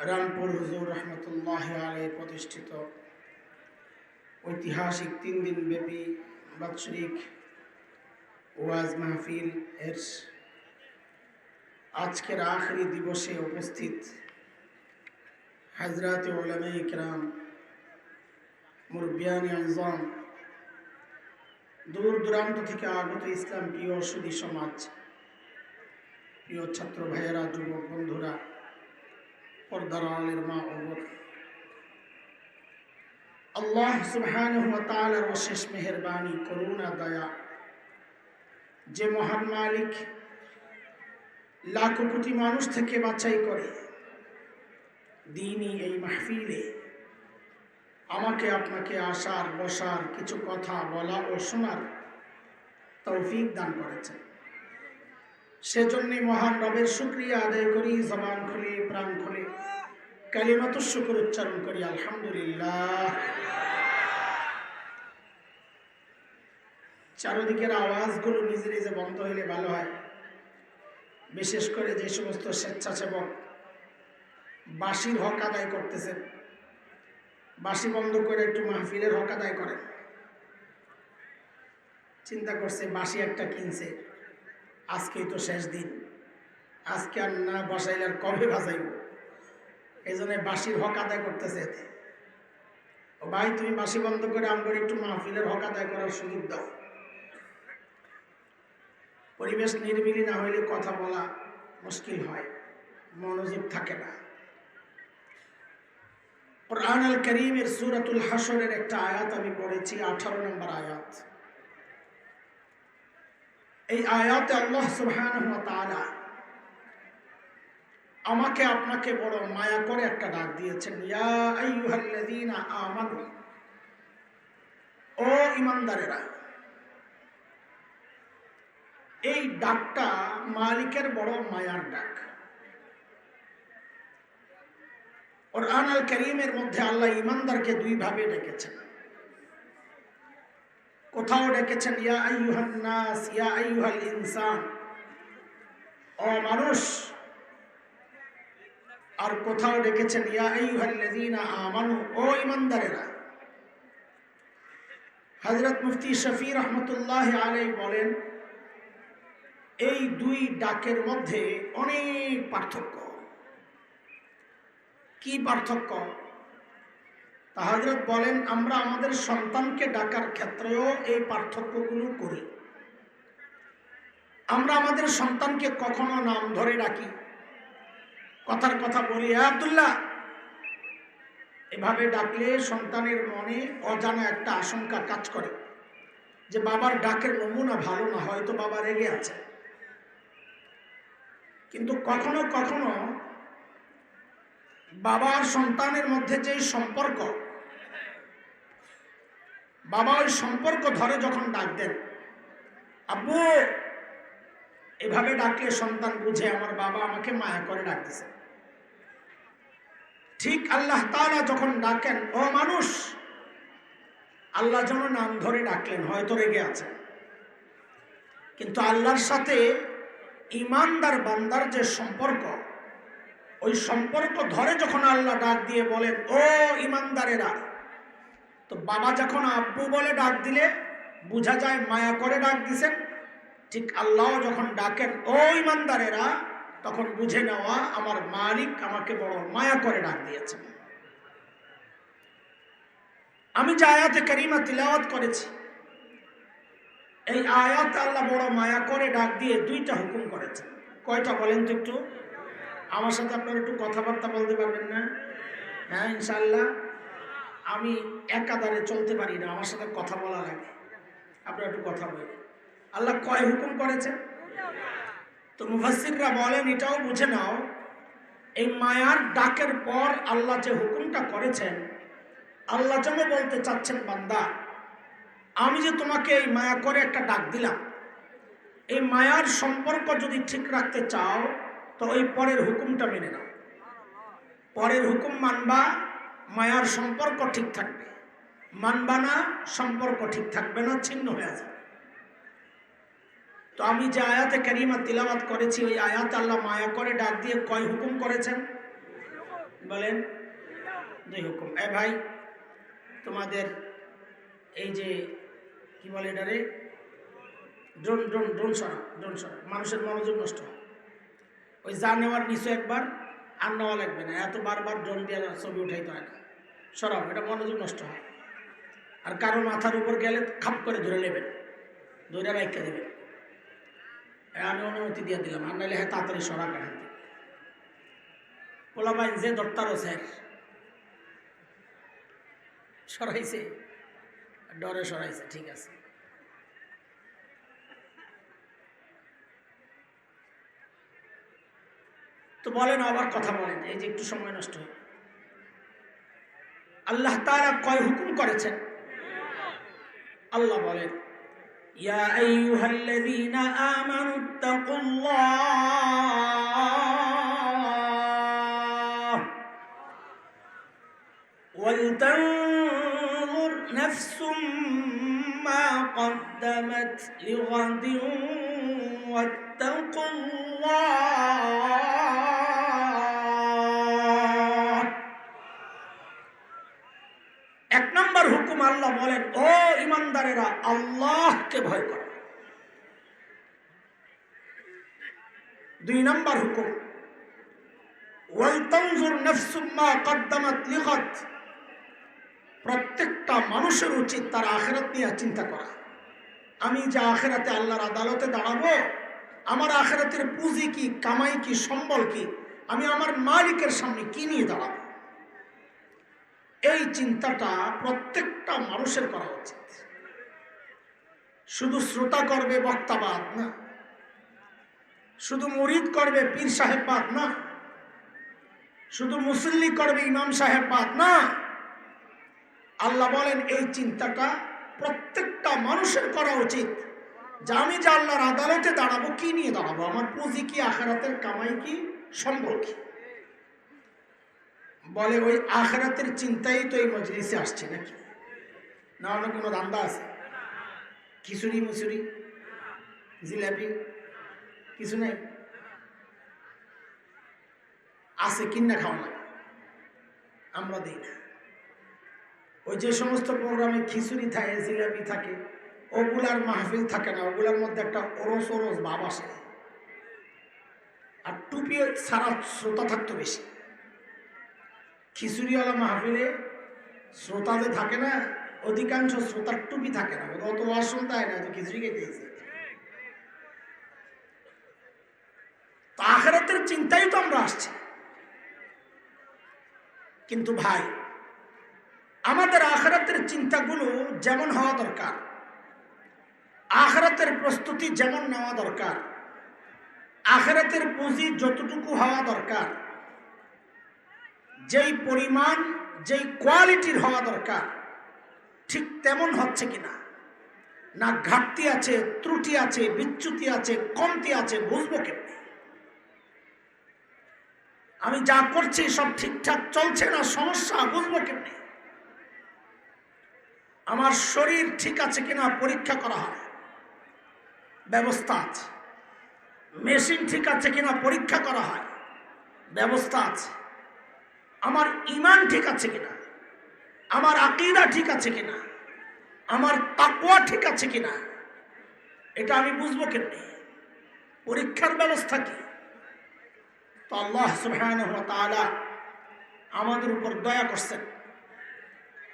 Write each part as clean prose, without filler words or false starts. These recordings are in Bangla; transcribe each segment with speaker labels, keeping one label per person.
Speaker 1: রামপুর হুজুর রহমতুল্লাহ আলাইহি প্রতিষ্ঠিত ঐতিহাসিক 3 দিন ব্যাপী বাৎসরিক ওয়াজ মাহফিল এর আজকের আখেরি দিবসে উপস্থিত হযরত উলামায়ে কিরাম, মুরব্বিয়ানে আযম, দূর দূরান্ত থেকে আগত ইসলাম প্রিয় সুধী সমাজ, প্রিয় ছাত্র ভাইয়েরা, যুবক বন্ধুরা, পর্দার আড়ালের মা ও বোন, আল্লাহ সুবহানাহু ওয়া তাআলার অশেষ মেহেরবানি, করুণা, দয়া, যে মহান মালিক লাখো কোটি মানুষ থেকে বাছাই করে দ্বীনি এই মাহফিলে আমাকে আপনাকে আসার, বসার, কিছু কথা বলা ও শোনার তৌফিক দান করেছেন। সেজন্যই মহান রবের শুকরিয়া আদায় করি, জবান খুলে, প্রাণ খুলে কালিমাতুশ শুকর উচ্চারণ করি, আলহামদুলিল্লাহ। চারিদিকের আওয়াজগুলো নিজে নিজে বন্ধ হইলে ভালো হয়, বিশেষ করে যে সমস্ত স্বেচ্ছাসেবক বাঁশির হক আদায় করতেছেন, বাঁশি বন্ধ করে একটু মাহফিলের হক আদায় করেন। চিন্তা করছে বাঁশি একটা কিনছে, আজকেই তো শেষ দিন, আজকে আর না বসাইলে আর কবে বাজাইব, এই জন্য বাঁশির হক আদায় করতেছে। এতে ও ভাই, তুমি বাঁশি বন্ধ করে আমার একটু মাহফিলের হক আদায় করার সুযোগ দাও। পরিবেশ নিরিবিলি না হইলে কথা বলা মুশকিল হয়, মনোযোগ থাকে না। কুরআন আল কারীমের সূরাতুল হাশরের একটা আয়াত আমি পড়েছি, 18 নম্বর আয়াত। এই আয়াতে আল্লাহ সুবহানাহু ওয়া তাআলা আমাকে আপনাকে বড় মায়া করে একটা ডাক দিয়েছেন, ইয়া আইয়ুহাল্লাযীনা আমানু, ও ঈমানদারেরা। এই ডাকটা মালিকের বড় মায়ার ডাক। কুরআন আল কারীমের মধ্যে আল্লাহ ঈমানদারকে দুই ভাবে ডেকেছেন। কোথাও ডেকেছেন ইয়া আইয়ুহান নাস, ইয়া আইয়ুহাল ইনসান, ও মানুষ, আর কোথাও ডেকেছেন ইয়া আইয়ুহাল্লাযীনা আমানু, ও ঈমানদারেরা। হযরত মুফতি শফি রহমতুল্লাহ আলাইহি বলেন, এই দুই ডাকের মধ্যে অনেক পার্থক্য। কি পার্থক্য? তা হযরত বলেন, আমরা আমাদের সন্তানকে ডাকার ক্ষেত্রেও এই পার্থক্যগুলো করি। আমরা আমাদের সন্তানকে কখনো নাম ধরে ডাকি, কথার কথা বলি, আব্দুল্লাহ, এভাবে ডাকলে সন্তানের মনে অজানা একটা আশঙ্কা কাজ করে যে বাবার ডাকের নমুনা ভালো না, হয়তো বাবা রেগে আছে। কিন্তু কখনো কখনো বাবার সন্তানের মধ্যে যে সম্পর্ক, বাবা ওই সম্পর্ক ধরে যখন ডাক দেন, আব্বু, এভাবে ডাকলে সন্তান বুঝে আমার বাবা আমাকে মায়া করে ডাকতেছে। ঠিক আল্লাহ তাআলা যখন ডাকেন, ও মানুষ, আল্লাহ যেন নাম ধরে ডাকলেন, হয়তো রেগে আছে, কিন্তু আল্লাহর সাথে ঈমানদার বান্দার যে সম্পর্ক, ওই সম্পর্ক ধরে যখন আল্লাহ ডাক দিয়ে বলেন, ও ঈমানদারেরা, তো বাবা যখন আব্বু বলে ডাক দিলে বোঝা যায় মায়া করে ডাক দিছেন। ঠিক আল্লাহ যখন ডাকেন, ও ঈমানদারেরা, তখন বুঝে নেওয়া আমার মালিক আমাকে বড় মায়া করে ডাক দিয়েছেন। আমি যে আয়াতে কারিমা তিলাওয়াত করেছি, এই আয়াতে আল্লাহ বড় মায়া করে ডাক দিয়ে দুইটা হুকুম করেছেন। কয়টা বলেন তো একটু? আমার সাথে আপনারা একটু কথাবার্তা বলতে পারবেন না? হ্যাঁ, ইনশাআল্লাহ। আমি একাধারে চলতে পারি না, আমার সাথে কথা বলা লাগে। আপনারা একটু কথা বলেন। আল্লাহ কয় হুকুম করেছেন? তো মুফাসসিররা বলেন, এটাও বুঝে নাও, এই মায়ার ডাকের পর আল্লাহ যে হুকুমটা করেছেন, আল্লাহ যেন বলতে চাচ্ছেন, বান্দা, আমি যে তোমাকে এই মায়া করে একটা ডাক দিলাম, এই মায়ার সম্পর্ক যদি ঠিক রাখতে চাও তো ওই পরের হুকুমটা মেনে নাও। পরের হুকুম মানবা, মায়ার সম্পর্ক ঠিক থাকবে। মানবা না, সম্পর্ক ঠিক থাকবে না, ছিন্ন হয়ে যাবে। তো আমি যে আয়াতে কারিমা তিলাওয়াত করেছি, ওই আয়াতে আল্লাহ মায়া করে ডাক দিয়ে কয় হুকুম করেছেন? বলেন? 2 হুকুম। ভাই, তোমাদের এই যে কি বলে এটারে, ড্রোন ড্রোন ড্রোন সরা, ড্রোন সরা, মানুষের মনোযোগ নষ্ট হয়। ওই যা নেওয়ার নিচে একবার আর নেওয়া লাগবে না, এত বারবার ড্রোন দিয়ে ছবি উঠাইতে হয় না। সরাও, এটা মনোযোগ নষ্ট হয়। আর কারো মাথার উপর গেলে খাপ করে ধরে নেবেন, ধরে রাইখা দেবেন। আমি অনুমতি দিয়ে দিলাম, আর নাইলে হ্যাঁ তাড়াতাড়ি সরা কাটান। পোলাপাইন যে দরতারও স্যার সরাইছে, ডরে সরাইছে, ঠিক আছে। তো বলেন, আবার কথা বলেন, এই যে একটু সময় নষ্ট হয়। আল্লাহ তাআলা কয় হুকুম করেছেন? আল্লাহ বলেন, ইয়া আইয়ুহাল্লাযীনা আমানুত্তাকুল্লাহ ওয়ালতানজুর নাফসুম মা কদ্দামাত লিগাদিন ওয়াত্তাকুল্লাহ। 1 নম্বর হুকুম আল্লাহ বলেন, ও ঈমানদারেরা, আল্লাহকে ভয় করো। 2 নম্বর হুকুম, ওয়ালতানজুর নাফসুম মা কদ্দামাত লিগাদ। প্রত্যেকটা মানুষের উচিত তার আখিরাত নিয়ে চিন্তা করা। আমি যে আখিরাতে আল্লাহর আদালতে দাঁড়াবো, আমার আখিরাতের পুঁজি কি, কামাই কি, সম্বল কি, আমি আমার মালিকের সামনে কি নিয়ে দাঁড়াবো, এই চিন্তাটা প্রত্যেকটা মানুষের করা উচিত। শুধু শ্রোতা করবে বক্তাবাদ না, শুধু মুরিদ করবে পীর সাহেববাদ না, শুধু মুসল্লি করবে ইমাম সাহেববাদ না। আল্লাহ বলেন এই চিন্তাটা প্রত্যেকটা মানুষের করা উচিত যে আমি যে আল্লাহর আদালতে দাঁড়াবো, কি নিয়ে দাঁড়াবো, আমার পুঁজি কি, আখিরাতের কামাই কি, সম্বল কি। বলে ওই আখিরাতের চিন্তাই তো এই মজলিসে আসছে নাকি? না অন্য কোনো ধান্দা আছে? খিচুড়ি মুচুরি জিলাপি কিছু নাই? আছে, কিনা খাওয়া না, আমরা দিই না। ওই যে সমস্ত প্রোগ্রামে খিচুড়ি থাকে, জিলাপি থাকে, ওগুলার মাহফিল থাকে না, ওগুলার মধ্যে একটা ওরস ওরস ভাব আসে। আর টুপি ছাড়া শ্রোতা থাকতো বেশি। খিচুড়িওয়ালা মাহফিলে শ্রোতা যে থাকে না, অধিকাংশ শ্রোতার টুপি থাকে না, ওরা অত ওয়াজ শুনতে হয় না, তো খিচুড়ি খেতেছে। তো আখিরাতের চিন্তাই তো আমরা আসছি। কিন্তু ভাই, আমাদের আখিরাতের চিন্তাগুলো যেমন হওয়া দরকার, আখিরাতের প্রস্তুতি যেমন নেওয়া দরকার, আখিরাতের পুঁজি যতটুকু হওয়া দরকার, যেই পরিমাণ, যেই কোয়ালিটির হওয়া দরকার, ঠিক তেমন হচ্ছে কিনা, না ঘাটতি আছে, ত্রুটি আছে, বিচ্যুতি আছে, কমতি আছে, বুঝবো কেমনি? আমি যা করছি সব ঠিকঠাক চলছে না, সমস্যা বুঝবো কেমনি? আমার শরীর ঠিক আছে কিনা পরীক্ষা করা হয়, ব্যবস্থা আছে। মেশিন ঠিক আছে কিনা পরীক্ষা করা হয়, ব্যবস্থা আছে। আমার ঈমান ঠিক আছে কিনা, আমার আকীদা ঠিক আছে কিনা, আমার তাকওয়া ঠিক আছে কিনা, এটা আমি বুঝবো কেমনে? পরীক্ষার ব্যবস্থা কি? তো আল্লাহ সুবহানাহু ওয়া তাআলা আমাদের উপর দয়া করছেন,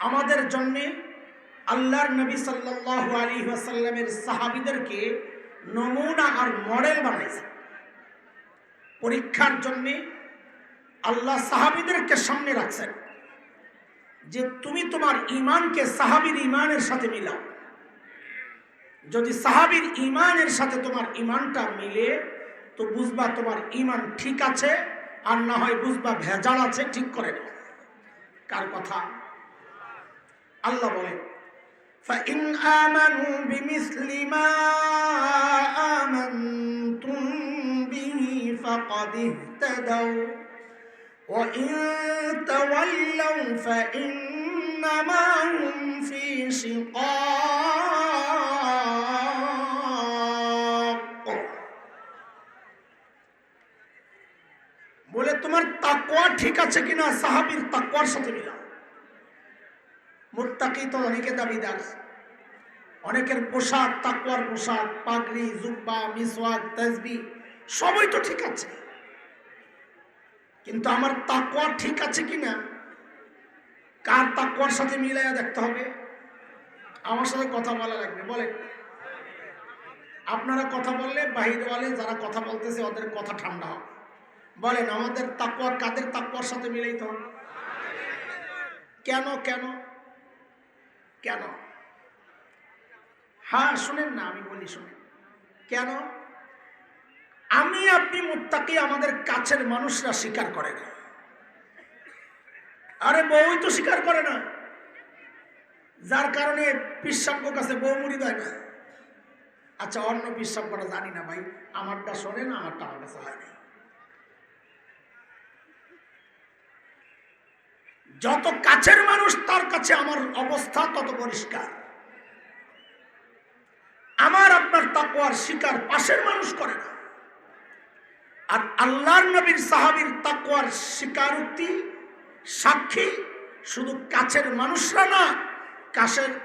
Speaker 1: আমাদের জন্যে আল্লাহর নবী সাল্লাল্লাহু আলাইহি ওয়াসাল্লামের সাহাবীদেরকে নমুনা আর মডেল বানাইছেন। পরীক্ষার জন্যে আল্লাহ সাহাবীদেরকে সামনে রাখছেন যে তুমি তোমার ঈমানকে সাহাবীর ঈমানের সাথে মিলাও। যদি সাহাবীর ঈমানের সাথে তোমার ঈমানটা মিলে, তো বুঝবা তোমার ঈমান ঠিক আছে, আর না হয় বুঝবা ভেজাল আছে, ঠিক করে নাও। কার কথা? আল্লাহ বলেন, فَإِنْ آمَنُوا بِمِثْلِ مَا آمَنْتُمْ بِهِ فَقَدِ اهْتَدَوْا وَإِنْ تَوَلَّوْا فَإِنَّمَا هُمْ فِي شِقَاقٍ। বলে তোমার তাকওয়া ঠিক আছে কিনা সাহাবীর তাকওয়ার সাথে মিলাও। মুত্তাকি তো অনেকে দাবিদার, অনেকের পোশাক তাকওয়ার পোশাক, পাগড়ি, জুব্বা, মিসওয়াক, তাসবিহ সবই তো ঠিক আছে, কিন্তু আমার তাকওয়া ঠিক আছে কিনা কার তাকওয়ার সাথে মিলাইয়া দেখতে হবে। আমার সাথে কথা বলা লাগবে, বলেন। আপনারা কথা বললে বাহিরওয়ালে যারা কথা বলতেছে ওদের কথা ঠান্ডা হবে। বলেন আমাদের তাকওয়া কাদের তাকওয়ার সাথে মিলাইতে হবে? কেন কেন কেন? হ্যাঁ শুনেন না, আমি বলি শুনেন কেন। আমি আপনি মুত্তাকি আমাদের কাছের মানুষরা স্বীকার করে না। আরে বউই তো স্বীকার করে না, যার কারণে পিসাব্য কাছে বউ মুড়ি দেয় না। আচ্ছা অন্য পিসাব্যটা জানি না ভাই, আমারটা শোনে না, আমারটা আমার কাছে হয় না। যত কাছের মানুষ তার কাছে আমার অবস্থা তত পরিষ্কার। আমার আপনার তাকওয়ার স্বীকার পাশের মানুষ করে না, আর আল্লাহর নবীর সাহাবীর তাকওয়ার স্বীকারোক্তি সাক্ষী শুধু কাছের মানুষরা না,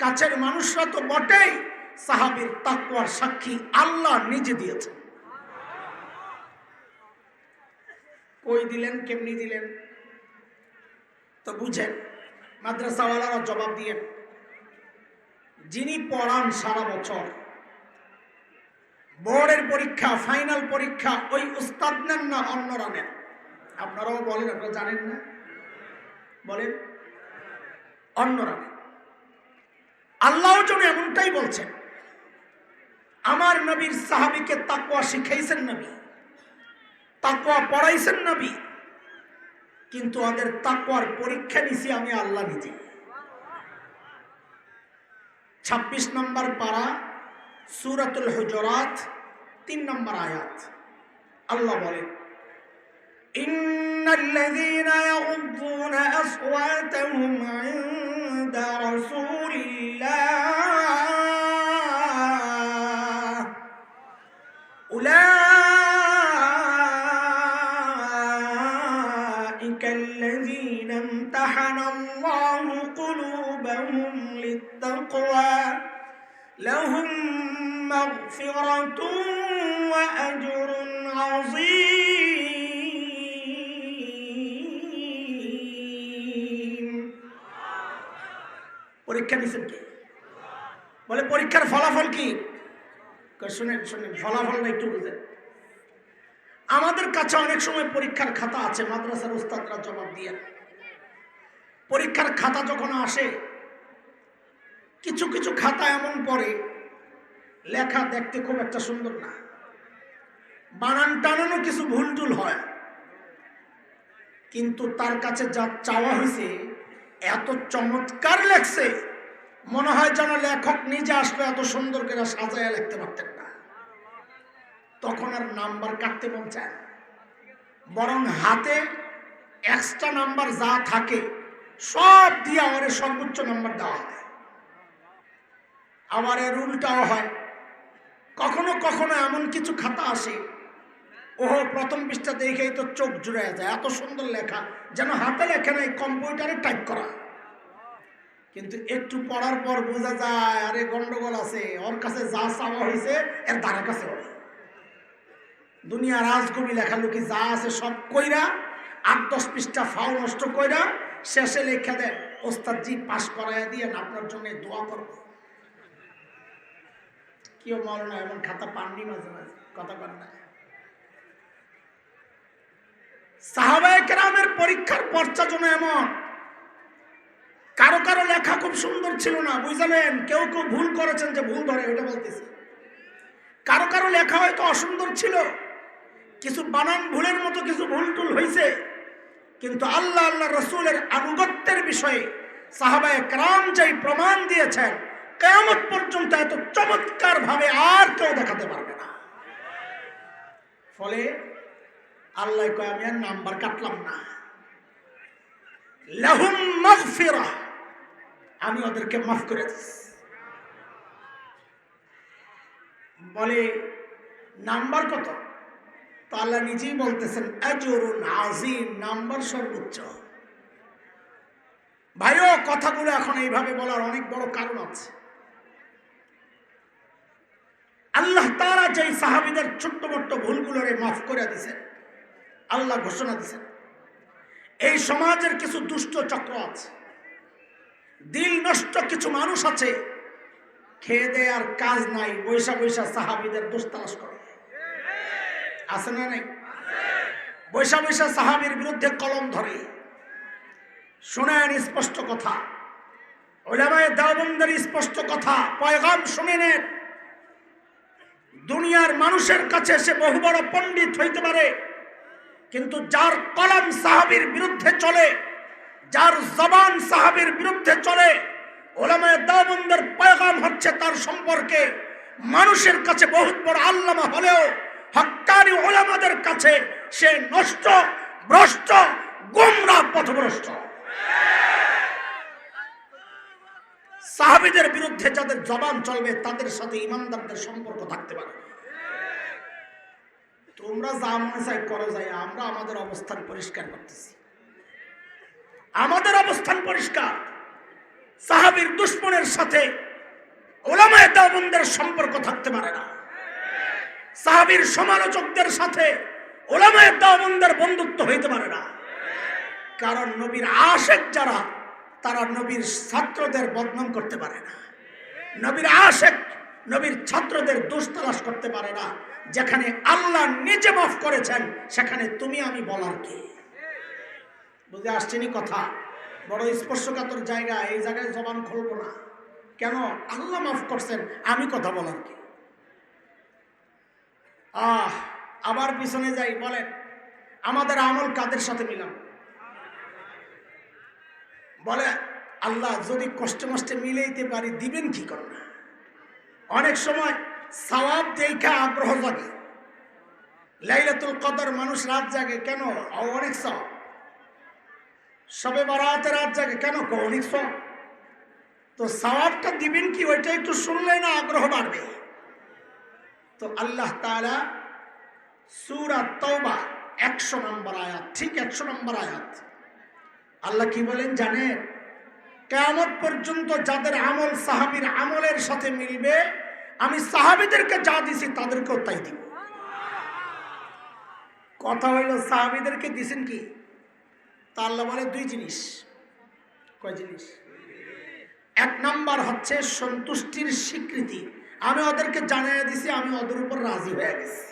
Speaker 1: কাছের মানুষরা তো বটেই, সাহাবীর তাকওয়ার সাক্ষী আল্লাহ নিজে দিয়েছেন। কই দিলেন, কেমনি দিলেন তো বুঝেন। মাদ্রাসাওয়ালারা জবাব দিয়ে, যিনি পড়ান সারা বছর, বোর্ডের পরীক্ষা ফাইনাল পরীক্ষা ওই উস্তাদ নেন না অন্যরা নেন? আপনারাও বলেন, আপনারা জানেন না, বলেন অন্যরা নেন। আল্লাহ যেন এমনটাই বলছেন, আমার নবীর সাহাবীকে তাকওয়া শিখাইছেন নবী, তাকওয়া পড়াইছেন নবী, কিন্তু ওদের তাকওয়ার পরীক্ষা নিছি আমি আল্লাহ নিজে। 26 নম্বর পারা সূরাতুল হুজুরাত 3 নম্বর আয়াত আল্লাহ বলেন, ইন্নাল্লাযীনা ইয়াগুদ্দুনা আসওয়াতাহুম ইনদা রাসূলিল্লাহ উলাইকাল্লাযীনা ইমতাহানাল্লাহু কুলুবাহুম লিত্তাকওয়া লাহুম মাগফিরাতুন ওয়া আজরুন আযীম। পরীক্ষা নিছেন কি? বলে পরীক্ষার ফলাফল কি? শুনেন শুনেন, ফলাফলটা একটু বুঝেন। আমাদের কাছে অনেক সময় পরীক্ষার খাতা আছে, মাদ্রাসার উস্তাদরা জবাব দিয়ে, পরীক্ষার খাতা যখন আসে কিছু কিছু খাতা এমন পড়ে লেখা দেখতে খুব একটা সুন্দর না, বানান টানানো কিছু ভুল টুল হয়, কিন্তু তার কাছে যা চাওয়া হয়েছে এত চমৎকার লেখছে, মনে হয় যেন লেখক নিজে আসলে এত সুন্দর করে সাজায়া লিখতে পারতেন না। তখন আর নাম্বার কাটতে মন চায় না, বরং হাতে এক্সট্রা নাম্বার যা থাকে সব দিয়ে আমার সর্বোচ্চ নাম্বার দেওয়া হয়। আবার এর উল্টাও হয়, কখনো কখনো এমন কিছু খাতা আসে, ওহো প্রথম পৃষ্ঠা দেখেই তো চোখ জুড়ে যায়, এত সুন্দর লেখা, যেন হাতে লেখে নাই, কম্পিউটারে টাইপ করা। কিন্তু একটু পড়ার পর বোঝা যায় আরে গন্ডগোল আছে, ওর কাছে যা চাওয়া হয়েছে এর দ্বারা কাছে হবে। দুনিয়া রাজকবি লেখালেখি যা আছে সব কইরা 8-10 পৃষ্ঠা ফাও নষ্ট কইরা শেষে লেখা দেয়, ওস্তাদজি পাস করাইয়া দিয়ে আপনার জন্য দোয়া করব। কেউ মরনা এমন খাতা পাননি মাঝে মাঝে, কথা বল না। সাহাবায়ে কেরামের পরীক্ষার পর্চা যেন এমন, কারো কারো লেখা খুব সুন্দর ছিল না, বুঝলেন, কেউ কেউ ভুল করেছেন যে ভুল ধরে ওটা বলতেছে, কারো কারো লেখা হয়তো অসুন্দর ছিল, কিছু বানান ভুলের মতো কিছু ভুল টুল হয়েছে, কিন্তু আল্লাহ আল্লাহ রসুলের আনুগত্যের বিষয়ে সাহাবায়ে কেরাম যেই প্রমাণ দিয়েছেন কিয়ামত পর্যন্ত এত চমৎকার ভাবে আর কেউ দেখাতে পারবে না। ফলে আল্লাহ কয় আমি আর নাম্বার কাটলাম না, লাহুম মাগফিরাহ, আমি ওদেরকে মাফ করে দিচ্ছি। বলে নাম্বার কত? তো আল্লাহ নিজেই বলতেছেন আজরুন আযীম, নাম্বার সর্বোচ্চ। ভাইও কথাগুলো এখন এইভাবে বলার অনেক বড় কারণ আছে। আল্লাহ তাআলা যেই সাহাবীদের ছোট্ট মোট্ট ভুলগুলোরে মাফ করে দিয়েছেন, আল্লাহ ঘোষণা দিয়েছেন এই সমাজের কিছু দুষ্ট চক্র আছে, দিল নষ্ট কিছু মানুষ আছে, খেয়ে দেয় আর কাজ নাই, বৈশা বৈশা সাহাবীদের দোষ তালাশ করে। আছে না নাই? বৈশা বৈশা সাহাবীর বিরুদ্ধে কলম ধরে। শুনেন স্পষ্ট কথা, উলামায়ে দেওবন্দের স্পষ্ট কথা, পয়গাম শুনে নেন। দুনিয়ার মানুষের কাছে সে বহু বড় পণ্ডিত হইতে পারে, কিন্তু যার কলম সাহাবীর বিরুদ্ধে চলে, যার জবান সাহাবীর বিরুদ্ধে চলে, উলামায়ে দেওবন্দের পয়গাম হচ্ছে তার সম্পর্কে মানুষের কাছে বহুত বড় আল্লামা হলেও হক্কানি উলামাদের কাছে সে নষ্ট, ভ্রষ্ট, গোমরাহ, পথভ্রষ্ট। সাহাবীদের বিরুদ্ধে যাদের জবান চলবে তাদের সাথে ইমানদারদের সম্পর্ক থাকতে পারে। তোমরা যা মনে চাই করো যাই, আমরা আমাদের অবস্থান পরিষ্কার করতেছি। আমাদের অবস্থান পরিষ্কার। সাহাবীর দুশমনের সাথে উলামায়ে দেওবন্দের সম্পর্ক থাকতে পারে না। সাহাবীর সমালোচকদের সাথে উলামায়ে দেওবন্দের বন্ধুত্ব হইতে পারে না। কারণ নবীর আশিক যারা, তারা নবীর ছাত্রদের বদনাম করতে পারে না। নবীর আশিক নবীর ছাত্রদের দোষ তালাশ করতে পারে না। যেখানে আল্লাহ নিজে মাফ করেছেন সেখানে তুমি আমি বলার কি? বুঝে আসছেনি কথা? বড় স্পর্শকাতর জায়গা, এই জায়গায় জবান খুলবো না। কেন? আল্লাহ মাফ করছেন, আমি কথা বলার কি? আবার পিছনে যাই, বলেন আমাদের আমল কাদের সাথে মিলাম? বলে আল্লাহ যদি কষ্টে মষ্টে মিলাইতে পারি দিবেন কি করে না? অনেক সময় সওয়াব দেখা আগ্রহ জাগে। লাইলাতুল কদর মানুষ রাত জাগে কেন? অনেক সওয়াব। শবে বারাতে রাত জাগে কেন? অনেক সওয়াব। তো সওয়াবটা দিবেন কি ওইটা একটু শুনলে না আগ্রহ বাড়বে। তো আল্লাহ তাআলা সূরা তাওবা 100 নম্বর আয়াত, ঠিক 100 নম্বর আয়াত, আল্লাহ কি বলেন জানেন? কিয়ামত পর্যন্ত যাদের আমল সাহাবীর আমলের সাথে মিলবে, আমি সাহাবীদেরকে যা দিছি তাদেরকেও তাই দিব। কথা হইল সাহাবীদেরকে দিছেন কি? তা আল্লাহ বলে দুই জিনিস। কয় জিনিস? এক নাম্বার হচ্ছে সন্তুষ্টির স্বীকৃতি, আমি ওদেরকে জানিয়ে দিছি আমি ওদের উপর রাজি হয়ে গেছি।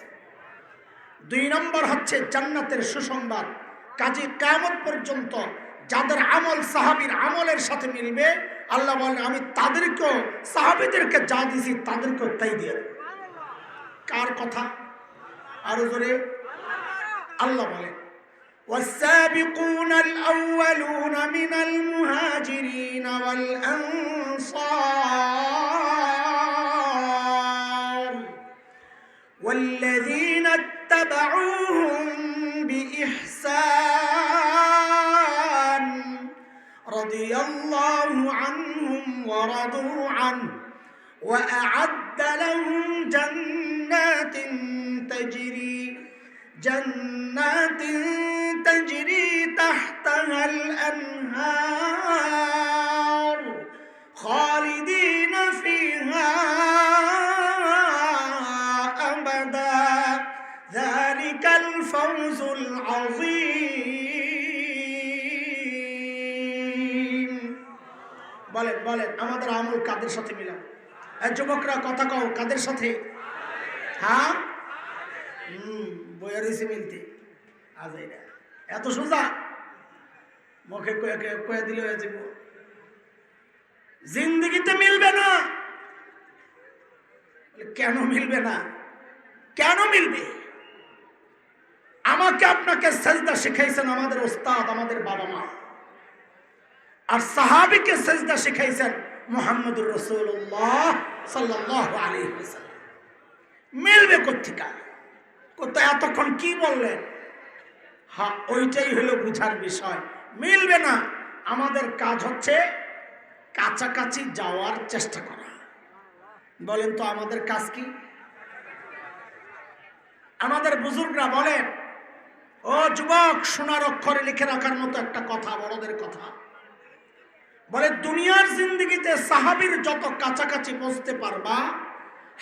Speaker 1: দুই নম্বর হচ্ছে জান্নাতের সুসংবাদ। কাজে কিয়ামত পর্যন্ত যাদের আমল সাহাবীর আমলের সাথে মিলবে, আল্লাহ বলেন আমি তাদেরকেও, সাহাবীদেরকে যা দিছি তাদেরকেও তাই দিয়ে দেব। কার কথা? আরো জোরে আল্লাহ বলেন والسابقون الأولون من المهاجرين والأنصار والذين اتبعوهم بإحسان رضي الله عنهم ورضوا عنه وأعد لهم جنات تجري تحتها الأنهار خالدين فيها أبدا ذلك الفوز العظيم। বলেন বলেন আমাদের আমল কাদের সাথে মিলাম? যুবকরা কথা কও, কাদের সাথে? হ্যাঁ, বইয়ের হয়েছে মিলতে আজ এত সোজা মুখে কয়ে দিলে হয়ে যাব। জিন্দিগিতে মিলবে না। কেন মিলবে না? কেন মিলবে? আমাকে আপনাকে সেজদা শিখাইছেন আমাদের ওস্তাদ, আমাদের বাবা মা, আর সাহাবীকে সেজদা শিখাইছেন মুহাম্মদুর রাসূলুল্লাহ সাল্লাল্লাহু আলাইহি ওয়াসাল্লাম। মিলবে কোত্থেকে? কোথায় এতক্ষণ কি বললেন? হ্যাঁ, ওইটাই হলো বুঝার বিষয়। মিলবে না। আমাদের কাজ হচ্ছে কাছাকাছি যাওয়ার চেষ্টা করা। বলেন তো আমাদের কাজ কি? আমাদের বুজুর্গরা বলেন, ও যুবক, সোনার অক্ষরে লিখে রাখার মতো একটা কথা, বড়দের কথা বলে, দুনিয়ার জিন্দেগিতে সাহাবীর যত কাছাকাছি পৌঁছতে পারবা,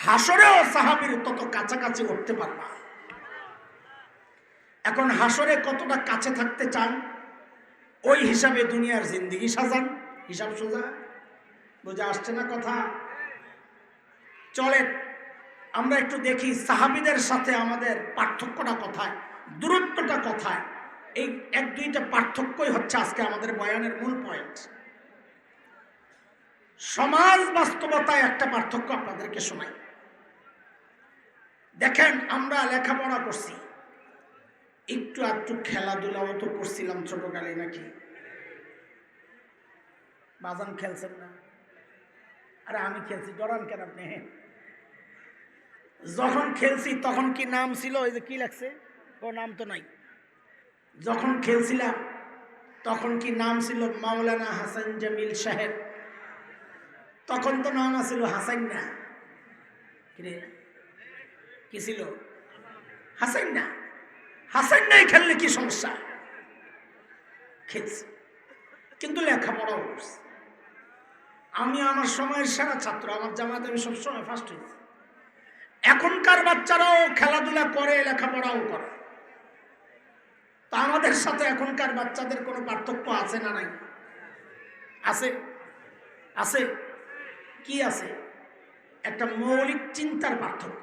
Speaker 1: হাসরেও সাহাবীর তত কাছাকাছি উঠতে পারবা। এখন হাসরে কতটা কাছে থাকতে চান, ওই হিসাবে দুনিয়ার জিন্দেগি সাজান। হিসাব সোজা, বুঝে আসছে না কথা? চলেন আমরা একটু দেখি সাহাবীদের সাথে আমাদের পার্থক্যটা কোথায়, দূরত্বটা কোথায়। এই এক দুইটা পার্থক্যই হচ্ছে আজকে আমাদের বয়ানের মূল পয়েন্ট। সমাজ বাস্তবতায় একটা পার্থক্য আপনাদেরকে শোনাই। দেখেন, আমরা লেখাপড়া করছি, একটু একটু খেলাধুলাও তো করছিলাম ছোটকালে, নাকি? বাজান খেলছেন না? আরে আমি খেলছি, ডরান কেন আপনি? যখন খেলছি তখন কি নাম ছিল? ওই যে কি লাগছে, ও নাম তো নাই। যখন খেলছিলাম তখন কি নাম ছিল? মাওলানা হাসান জামিল সাহেব। তখন তো নাম ছিল হাসান না, কি ছিল? হাসান না। হাসান নাই খেললে কি সমস্যা? খেলছি, কিন্তু লেখাপড়াও করছি। আমি আমার সময়ের সেরা ছাত্র, আমার জামাতে আমি সবসময় ফার্স্ট হয়েছি। এখনকার বাচ্চারাও খেলাধুলা করে, লেখাপড়াও করে। তা আমাদের সাথে এখনকার বাচ্চাদের কোনো পার্থক্য আছে না নাই? আছে, আছে। কি আছে? একটা মৌলিক চিন্তার পার্থক্য।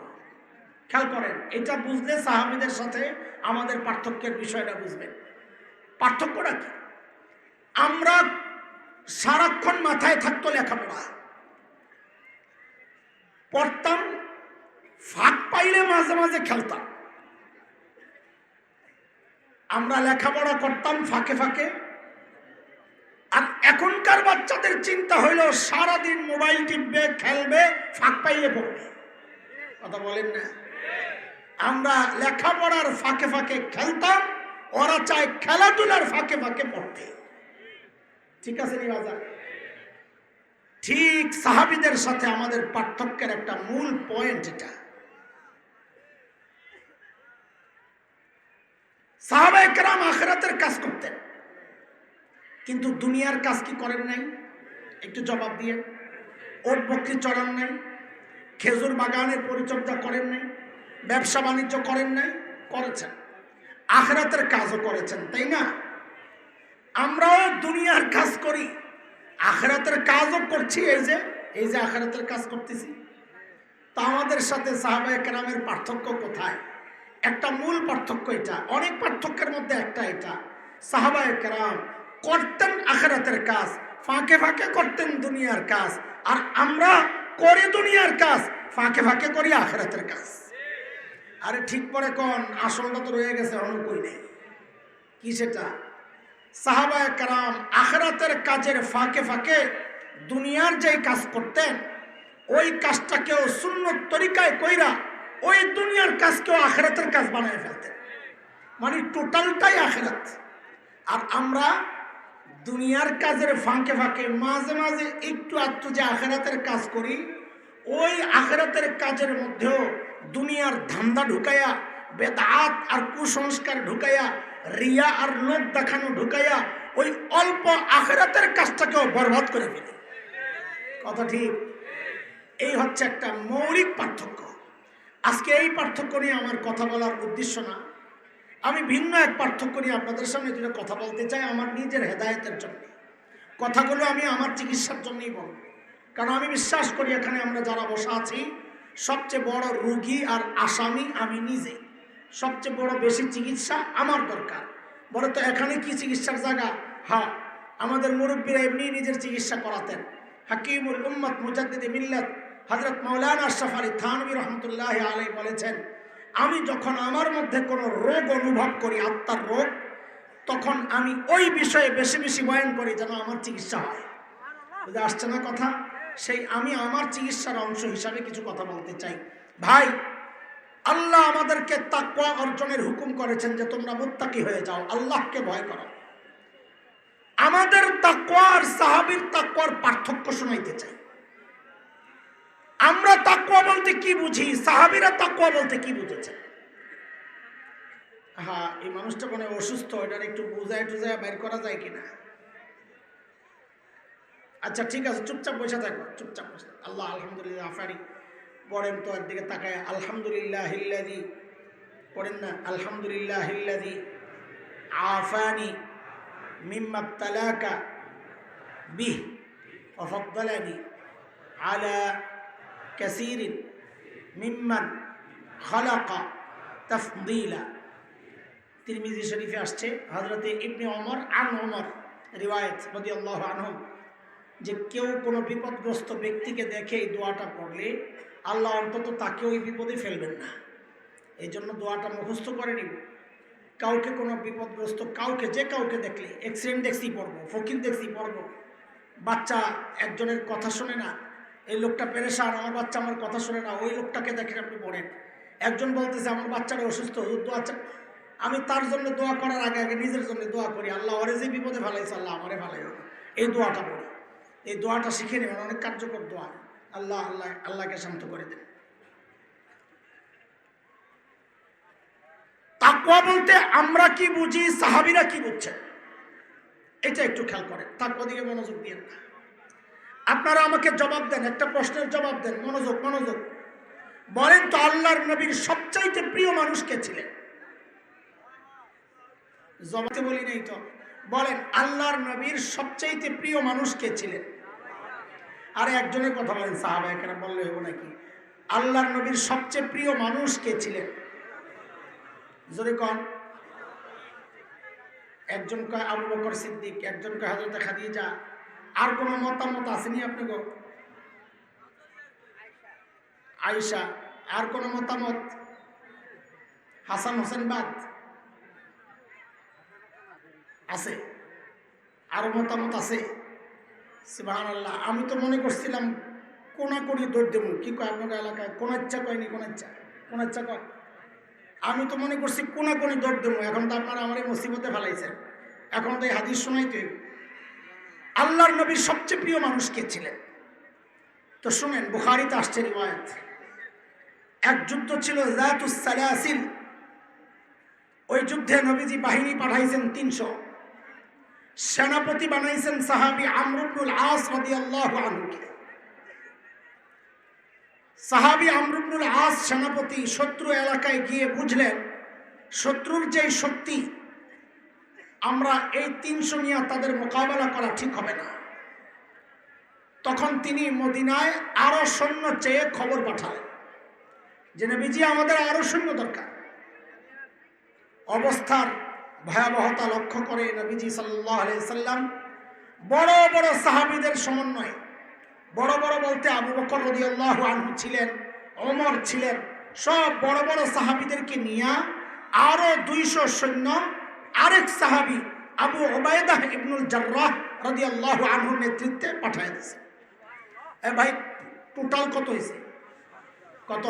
Speaker 1: খেয়াল করেন, এটা বুঝলে সাহাবীদের সাথে আমাদের পার্থক্যের বিষয়টা বুঝবেন। পার্থক্যটা কি? আমরা সারাক্ষণ মাথায় থাকতো লেখাপড়া, পড়তাম, ফাঁক পাইলে মাঝে মাঝে খেলতাম। আমরা লেখাপড়া করতাম ফাঁকে ফাঁকে। আর এখনকার বাচ্চাদের চিন্তা হইল সারাদিন মোবাইল টিপবে, খেলবে, ফাঁক পাইলে পড়বে। কথা বলেন না? আমরা লেখাপড়ার ফাঁকে ফাঁকে খেলতাম, ওরা চায় খেলাধুলার ফাঁকে ফাঁকে পড়তে। ঠিক আছে নি বাজার? ঠিক সাহাবীদের সাথে আমাদের পার্থক্যের একটা মূল পয়েন্ট এটা। সাহাবায়ে কেরাম আখিরাতের কাজ করতেন, কিন্তু দুনিয়ার কাজ কি করেন নাই? একটু জবাব দিয়ে। ওট বকরি চড়ান নাই, খেজুর বাগানের পরিচর্যা করেন নাই, ব্যবসা বাণিজ্য করেন নাই? করেছেন। আখিরাতের কাজও করেছেন, তাই না? আমরাও দুনিয়ার কাজ করি, আখিরাতের কাজও করছি। এই যে আখিরাতের কাজ করতেছি। তা আমাদের সাথে সাহাবায়ে কেরামের পার্থক্য কোথায়? একটা মূল পার্থক্য এটা, অনেক পার্থক্যের মধ্যে একটা এটা। সাহাবায়ে কেরাম করতেন আখিরাতের কাজ, ফাঁকে ফাঁকে করতেন দুনিয়ার কাজ। আর আমরা করি দুনিয়ার কাজ, ফাঁকে ফাঁকে করি আখিরাতের কাজ। আরে ঠিক পরে কোন, আসলটা তো রয়ে গেছে, অন্য কই নেই। কি সেটা? সাহাবায়ে কেরাম আখিরাতের কাজের ফাঁকে ফাঁকে দুনিয়ার যেই কাজ করতেন, ওই কাজটাকেও সুন্নত তরিকায় কইরা ওই দুনিয়ার কাজকেও আখিরাতের কাজ বানায় ফেলতেন। মানে টোটালটাই আখিরাত। আর আমরা দুনিয়ার কাজের ফাঁকে ফাঁকে মাঝে মাঝে একটু আধটু যে আখিরাতের কাজ করি, ওই আখিরাতের কাজের মধ্যেও দুনিয়ার ধান্দা ঢুকাইয়া, বেদাত আর কুসংস্কার ঢুকাইয়া, রিয়া আর লোক দেখানো ঢুকাইয়া, ওই অল্প আখিরাতের কাজটাকেও বরবাদ করে ফেলি। কথা ঠিক? এই হচ্ছে একটা মৌলিক পার্থক্য। আজকে এই পার্থক্য নিয়ে আমার কথা বলার উদ্দেশ্য না, আমি ভিন্ন এক পার্থক্য নিয়ে আপনাদের সামনে দুটো কথা বলতে চাই, আমার নিজের হেদায়েতের জন্য। কথাগুলো আমি আমার চিকিৎসার জন্যই বলব, কারণ আমি বিশ্বাস করি এখানে আমরা যারা বসা আছি সবচেয়ে বড় রোগী আর আসামি আমি নিজে। সবচেয়ে বড় বেশি চিকিৎসা আমার দরকার। বলে তো এখানে কি চিকিৎসার জায়গা? হ্যাঁ, আমাদের মুরব্বীরা এমনি নিজের চিকিৎসা করাতেন। হাকিমুল উম্মত মুজাদ্দিদে মিল্লাত হযরত মাওলানা আশরাফ আলী থানভী রহমতুল্লাহি আলাইহি বলেছেন, আমি যখন আমার মধ্যে কোনো রোগ অনুভব করি, আত্মার রোগ, তখন আমি ওই বিষয়ে বেশি বেশি বয়ান করি যেন আমার চিকিৎসা হয়। বুঝে আসছে না কথা? সেই আমি আমার চিকিৎসার অংশ হিসাবে কিছু কথা বলতে চাই। ভাই, আল্লাহ আমাদেরকে তাকওয়া অর্জনের হুকুম করেছেন যে তোমরা মুত্তাকি হয়ে যাও, আল্লাহকে ভয় করো। আমাদের তাকওয়া আর সাহাবীর তাকওয়ার পার্থক্য শোনাইতে চাই। আমরা তাকওয়া বলতে কি বুঝি, সাহাবীরা তাকওয়া বলতে কি বুঝেছেন? হ্যাঁ, এই মানুষটা মানে অসুস্থ, এটার একটু বুঝায় টুজায় বের করা যায় কিনা? আচ্ছা ঠিক আছে, চুপচাপ বসে থাকো, চুপচাপ বসে থাকো। আল্লাহ আলহামদুলিল্লাহ আফারি পড়েন তো, একদিকে তাকায় আলহামদুলিল্লাহ হিল্লাদি পড়েন না, আলহামদুলিল্লাহ হিল্লাদি আফানি মিম্মা তালাকা বিহ ওয়া ফাদ্দালানি আলা কাসীরিন মিম্মান খালাকা তাফদীলা। তিরমিজি শরীফে আসছে হযরতে ইবনে ওমর আন ওমর রিওয়ায়াত রাদিয়াল্লাহু আনহু, যে কেউ কোনো বিপদগ্রস্ত ব্যক্তিকে দেখে এই দোয়াটা পড়লে আল্লাহ অন্তত তাকে ওই বিপদে ফেলবেন না। এই জন্য দোয়াটা মুখস্থ করে নিব। কাউকে কোনো বিপদগ্রস্ত কাউকে, যে কাউকে দেখলে, অ্যাক্সিডেন্ট দেখছি পড়বো, ফকির দেখছি পড়বো, বাচ্চা একজনের কথা শোনে না, এই লোকটা পেরেশান, আমার বাচ্চা আমার কথা শোনে না, ওই লোকটাকে দেখে আপনি পড়েন। একজন বলতেছে আমার বাচ্চাটা অসুস্থ, দোয়া, আমি তার জন্য দোয়া করার আগে আগে নিজের জন্য দোয়া করি, আল্লাহ ওরে যে বিপদে ফেলাইছে আল্লাহ আমারে ফেলাইও না। এই দোয়াটা পড়ি, এই দোয়াটা শিখে নেবেন, অনেক কার্যকর দোয়া। আল্লাহ আল্লাহ আল্লাহকে শান্ত করে দেন। তাকওয়া বলতে আমরা কি বুঝি, সাহাবীরা কি বুঝছেন, এটা একটু খেয়াল করেন, তাকওয়া দিকে মনোযোগ দিয়েন না। আপনারা আমাকে জবাব দেন, একটা প্রশ্নের জবাব দেন, মনোযোগ মনোযোগ। বলেন তো আল্লাহর নবীর সবচাইতে প্রিয় মানুষ কে ছিলেন? জবাবতে বলি নাই তো, বলেন আল্লাহর নবীর সবচাইতে প্রিয় মানুষ কে ছিলেন? আরে একজনের কথা বলেন, সাহাবায়ে কেরাম বললে হবে নাকি? আল্লাহর নবীর সবচেয়ে প্রিয় মানুষ কে ছিলেন? জোরে কোন। একজন কয় আবু বকর সিদ্দিক, একজন কয় হযরত খাদিজা। আর কোন মতামত আসেনি আপনাকে? আয়েশা। আর কোন মতামত? হাসান হোসেন বাদ আছে? আরো মতামত আছে? সুবহানাল্লাহ। আমি তো মনে করছিলাম কোনাকুনি দৌড় দেবো। কি কয় আপনার এলাকায়? কোন ইচ্ছা কয়নি? কোন ইচ্ছা, কোন ইচ্ছা কয়? আমি তো মনে করছি কোনাকুনি দৌড় দেবো। এখন তো আপনারা আমার এই মুসিবতে ফেলাইছেন। এখন তো এই হাদিস শোনাইতে। আল্লাহর নবীর সবচেয়ে প্রিয় মানুষ কে ছিলেন? তো শুনেন, বুখারীতে আসছে রিওয়ায়াত। এক যুদ্ধ ছিল যাতুস সালাসিল। ওই যুদ্ধে নবীজি বাহিনী পাঠাইছেন 300। সেনাপতি বানাইছেন সাহাবী আমর ইবনুল আস রাদিয়াল্লাহু আনহুকে। সাহাবী আমর ইবনুল আস সেনাপতি শত্রু এলাকায় গিয়ে বুঝলেন শত্রুর যে শক্তি, আমরা এই 300 নিয়ে তাদের মোকাবেলা করা ঠিক হবে না। তখন তিনি মদিনায় আরো সৈন্য চেয়ে খবর পাঠালেন যে নবীজি আমাদের আরো সৈন্য দরকার। অবস্থার ভয়াবহতা লক্ষ্য করে নবীজি সাল্লাল্লাহু আলাইহি সাল্লাম বড় বড় সাহাবীদের সমন্বয়ে, বড় বড় বলতে আবু বকর রাদিয়াল্লাহু আনহু ছিলেন, ওমর ছিলেন, সব বড় বড় সাহাবীদেরকে নিয়ে আরো 200 সৈন্য আরেক সাহাবী আবু উবাইদা ইবনুল জাররাহ রাদিয়াল্লাহু আনহুর নেতৃত্বে পাঠিয়ে দিয়েছে। ভাই টোটাল কত হয়েছে? কত?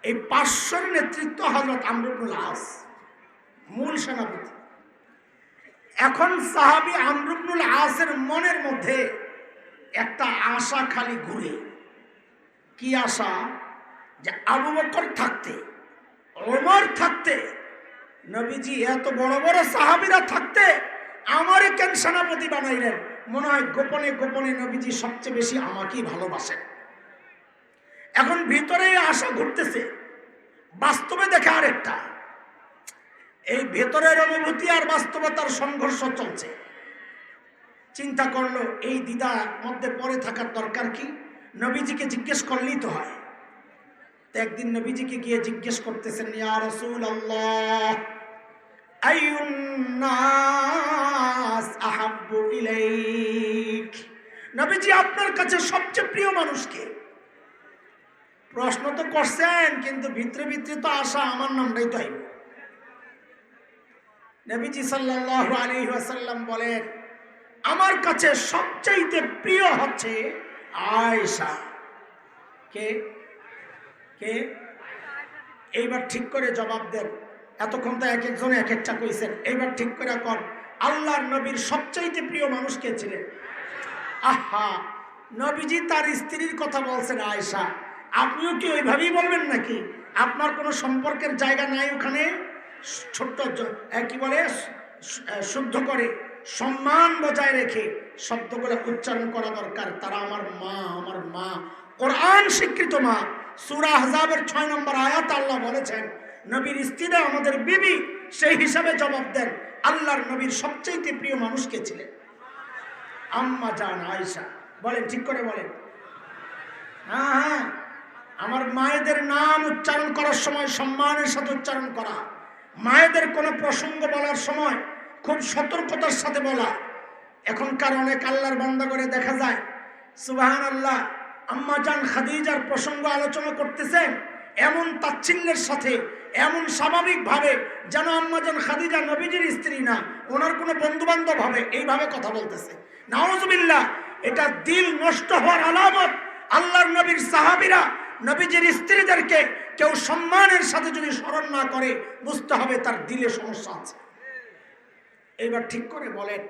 Speaker 1: এই 500 নেতৃত্ব হযরত আমর ইবনুল আস, মূল সেনাপতি। এখন সাহাবী আমর ইবনুল আসের মনের মধ্যে একটা আশা খালি ঘুরে। কি আশা? যে আবু বকর থাকতে, ওমর থাকতে, নবীজি এত বড় বড় সাহাবীরা থাকতে আমারে কেন সেনাপতি বানাইলেন? মনে হয় গোপনে গোপনে নবীজি সবচেয়ে বেশি আমাকেই ভালোবাসেন। এখন ভিতরে আশা ঘুরতেছে, বাস্তবে দেখে আরেকটা। এই ভেতরের অনুভূতি আর বাস্তবতার সংঘর্ষ চলছে। চিন্তা করলো এই দ্বিধা মধ্যে পড়ে থাকার দরকার কি? নবীজিকে জিজ্ঞেস করলেই তো হয়। তো একদিন নবীজিকে গিয়ে জিজ্ঞেস করতেছেন, ইয়া রাসূলুল্লাহ আইয়ুন নাস আহাব্বু ইলাইক। নবীজি আপনার কাছে সবচেয়ে প্রিয় মানুষ কে? প্রশ্ন তো করছেন, কিন্তু ভিতরে ভিতরে তো আশা আমার নামটাই তো আইব। নবীজি সাল্লাল্লাহু আলাইহি ওয়াসাল্লাম বলেন, আমার কাছে সবচাইতে প্রিয় হচ্ছে আয়েশা। কে কে? এইবার ঠিক করে জবাব দেন। এতক্ষণ তো এক একজনে এক একটা কইছেন, এইবার ঠিক করে কর, আল্লাহর নবীর সবচাইতে প্রিয় মানুষ কে ছিলেন? আহা, নবীজি তার স্ত্রীর কথা বলছেন আয়েশা। আপনিও কি ওইভাবেই বলবেন নাকি? আপনার কোনো সম্পর্কের জায়গা নাই ওখানে? ছোট্ট কি বলে শুদ্ধ করে সম্মান বজায় রেখে শব্দগুলো উচ্চারণ করা দরকার। তারা আমার মা, কোরআন স্বীকৃত মা। সূরা আহজাবের 6 নম্বর আয়াত আল্লাহ বলেছেন নবীর স্ত্রীরা আমাদের বিবি। সেই হিসাবে জবাব দেন আল্লাহর নবীর সবচেয়ে প্রিয় মানুষ কে ছিলেন? আম্মা জান আয়েশা। বলেন, ঠিক করে বলেন। হ্যাঁ, আমার মায়েদের নাম উচ্চারণ করার সময় সম্মানের সাথে উচ্চারণ করা, মায়েদের কোনো প্রসঙ্গ বলার সময় খুব সতর্কতার সাথে বলা। এখনকার অনেক আল্লাহর বান্দা করে দেখা যায় সুবহানাল্লাহ আম্মা জান খাদিজার প্রসঙ্গ আলোচনা করতেছেন এমন তাচ্ছিল্যের সাথে, এমন স্বাভাবিকভাবে যেন আম্মা জান খাদিজা নবীজির স্ত্রী না, ওনার কোনো বন্ধু বান্ধব হবে, এইভাবে কথা বলতেছে। নাউজুবিল্লাহ, এটা দিল নষ্ট হওয়ার আলামত। আল্লাহর নবীর সাহাবীরা নবীজির স্ত্রীদেরকে কেউ সম্মানের সাথে যদি স্মরণ না করে, বুঝতে হবে তার দিলে সমস্যা আছে। এইবার ঠিক করে বলেন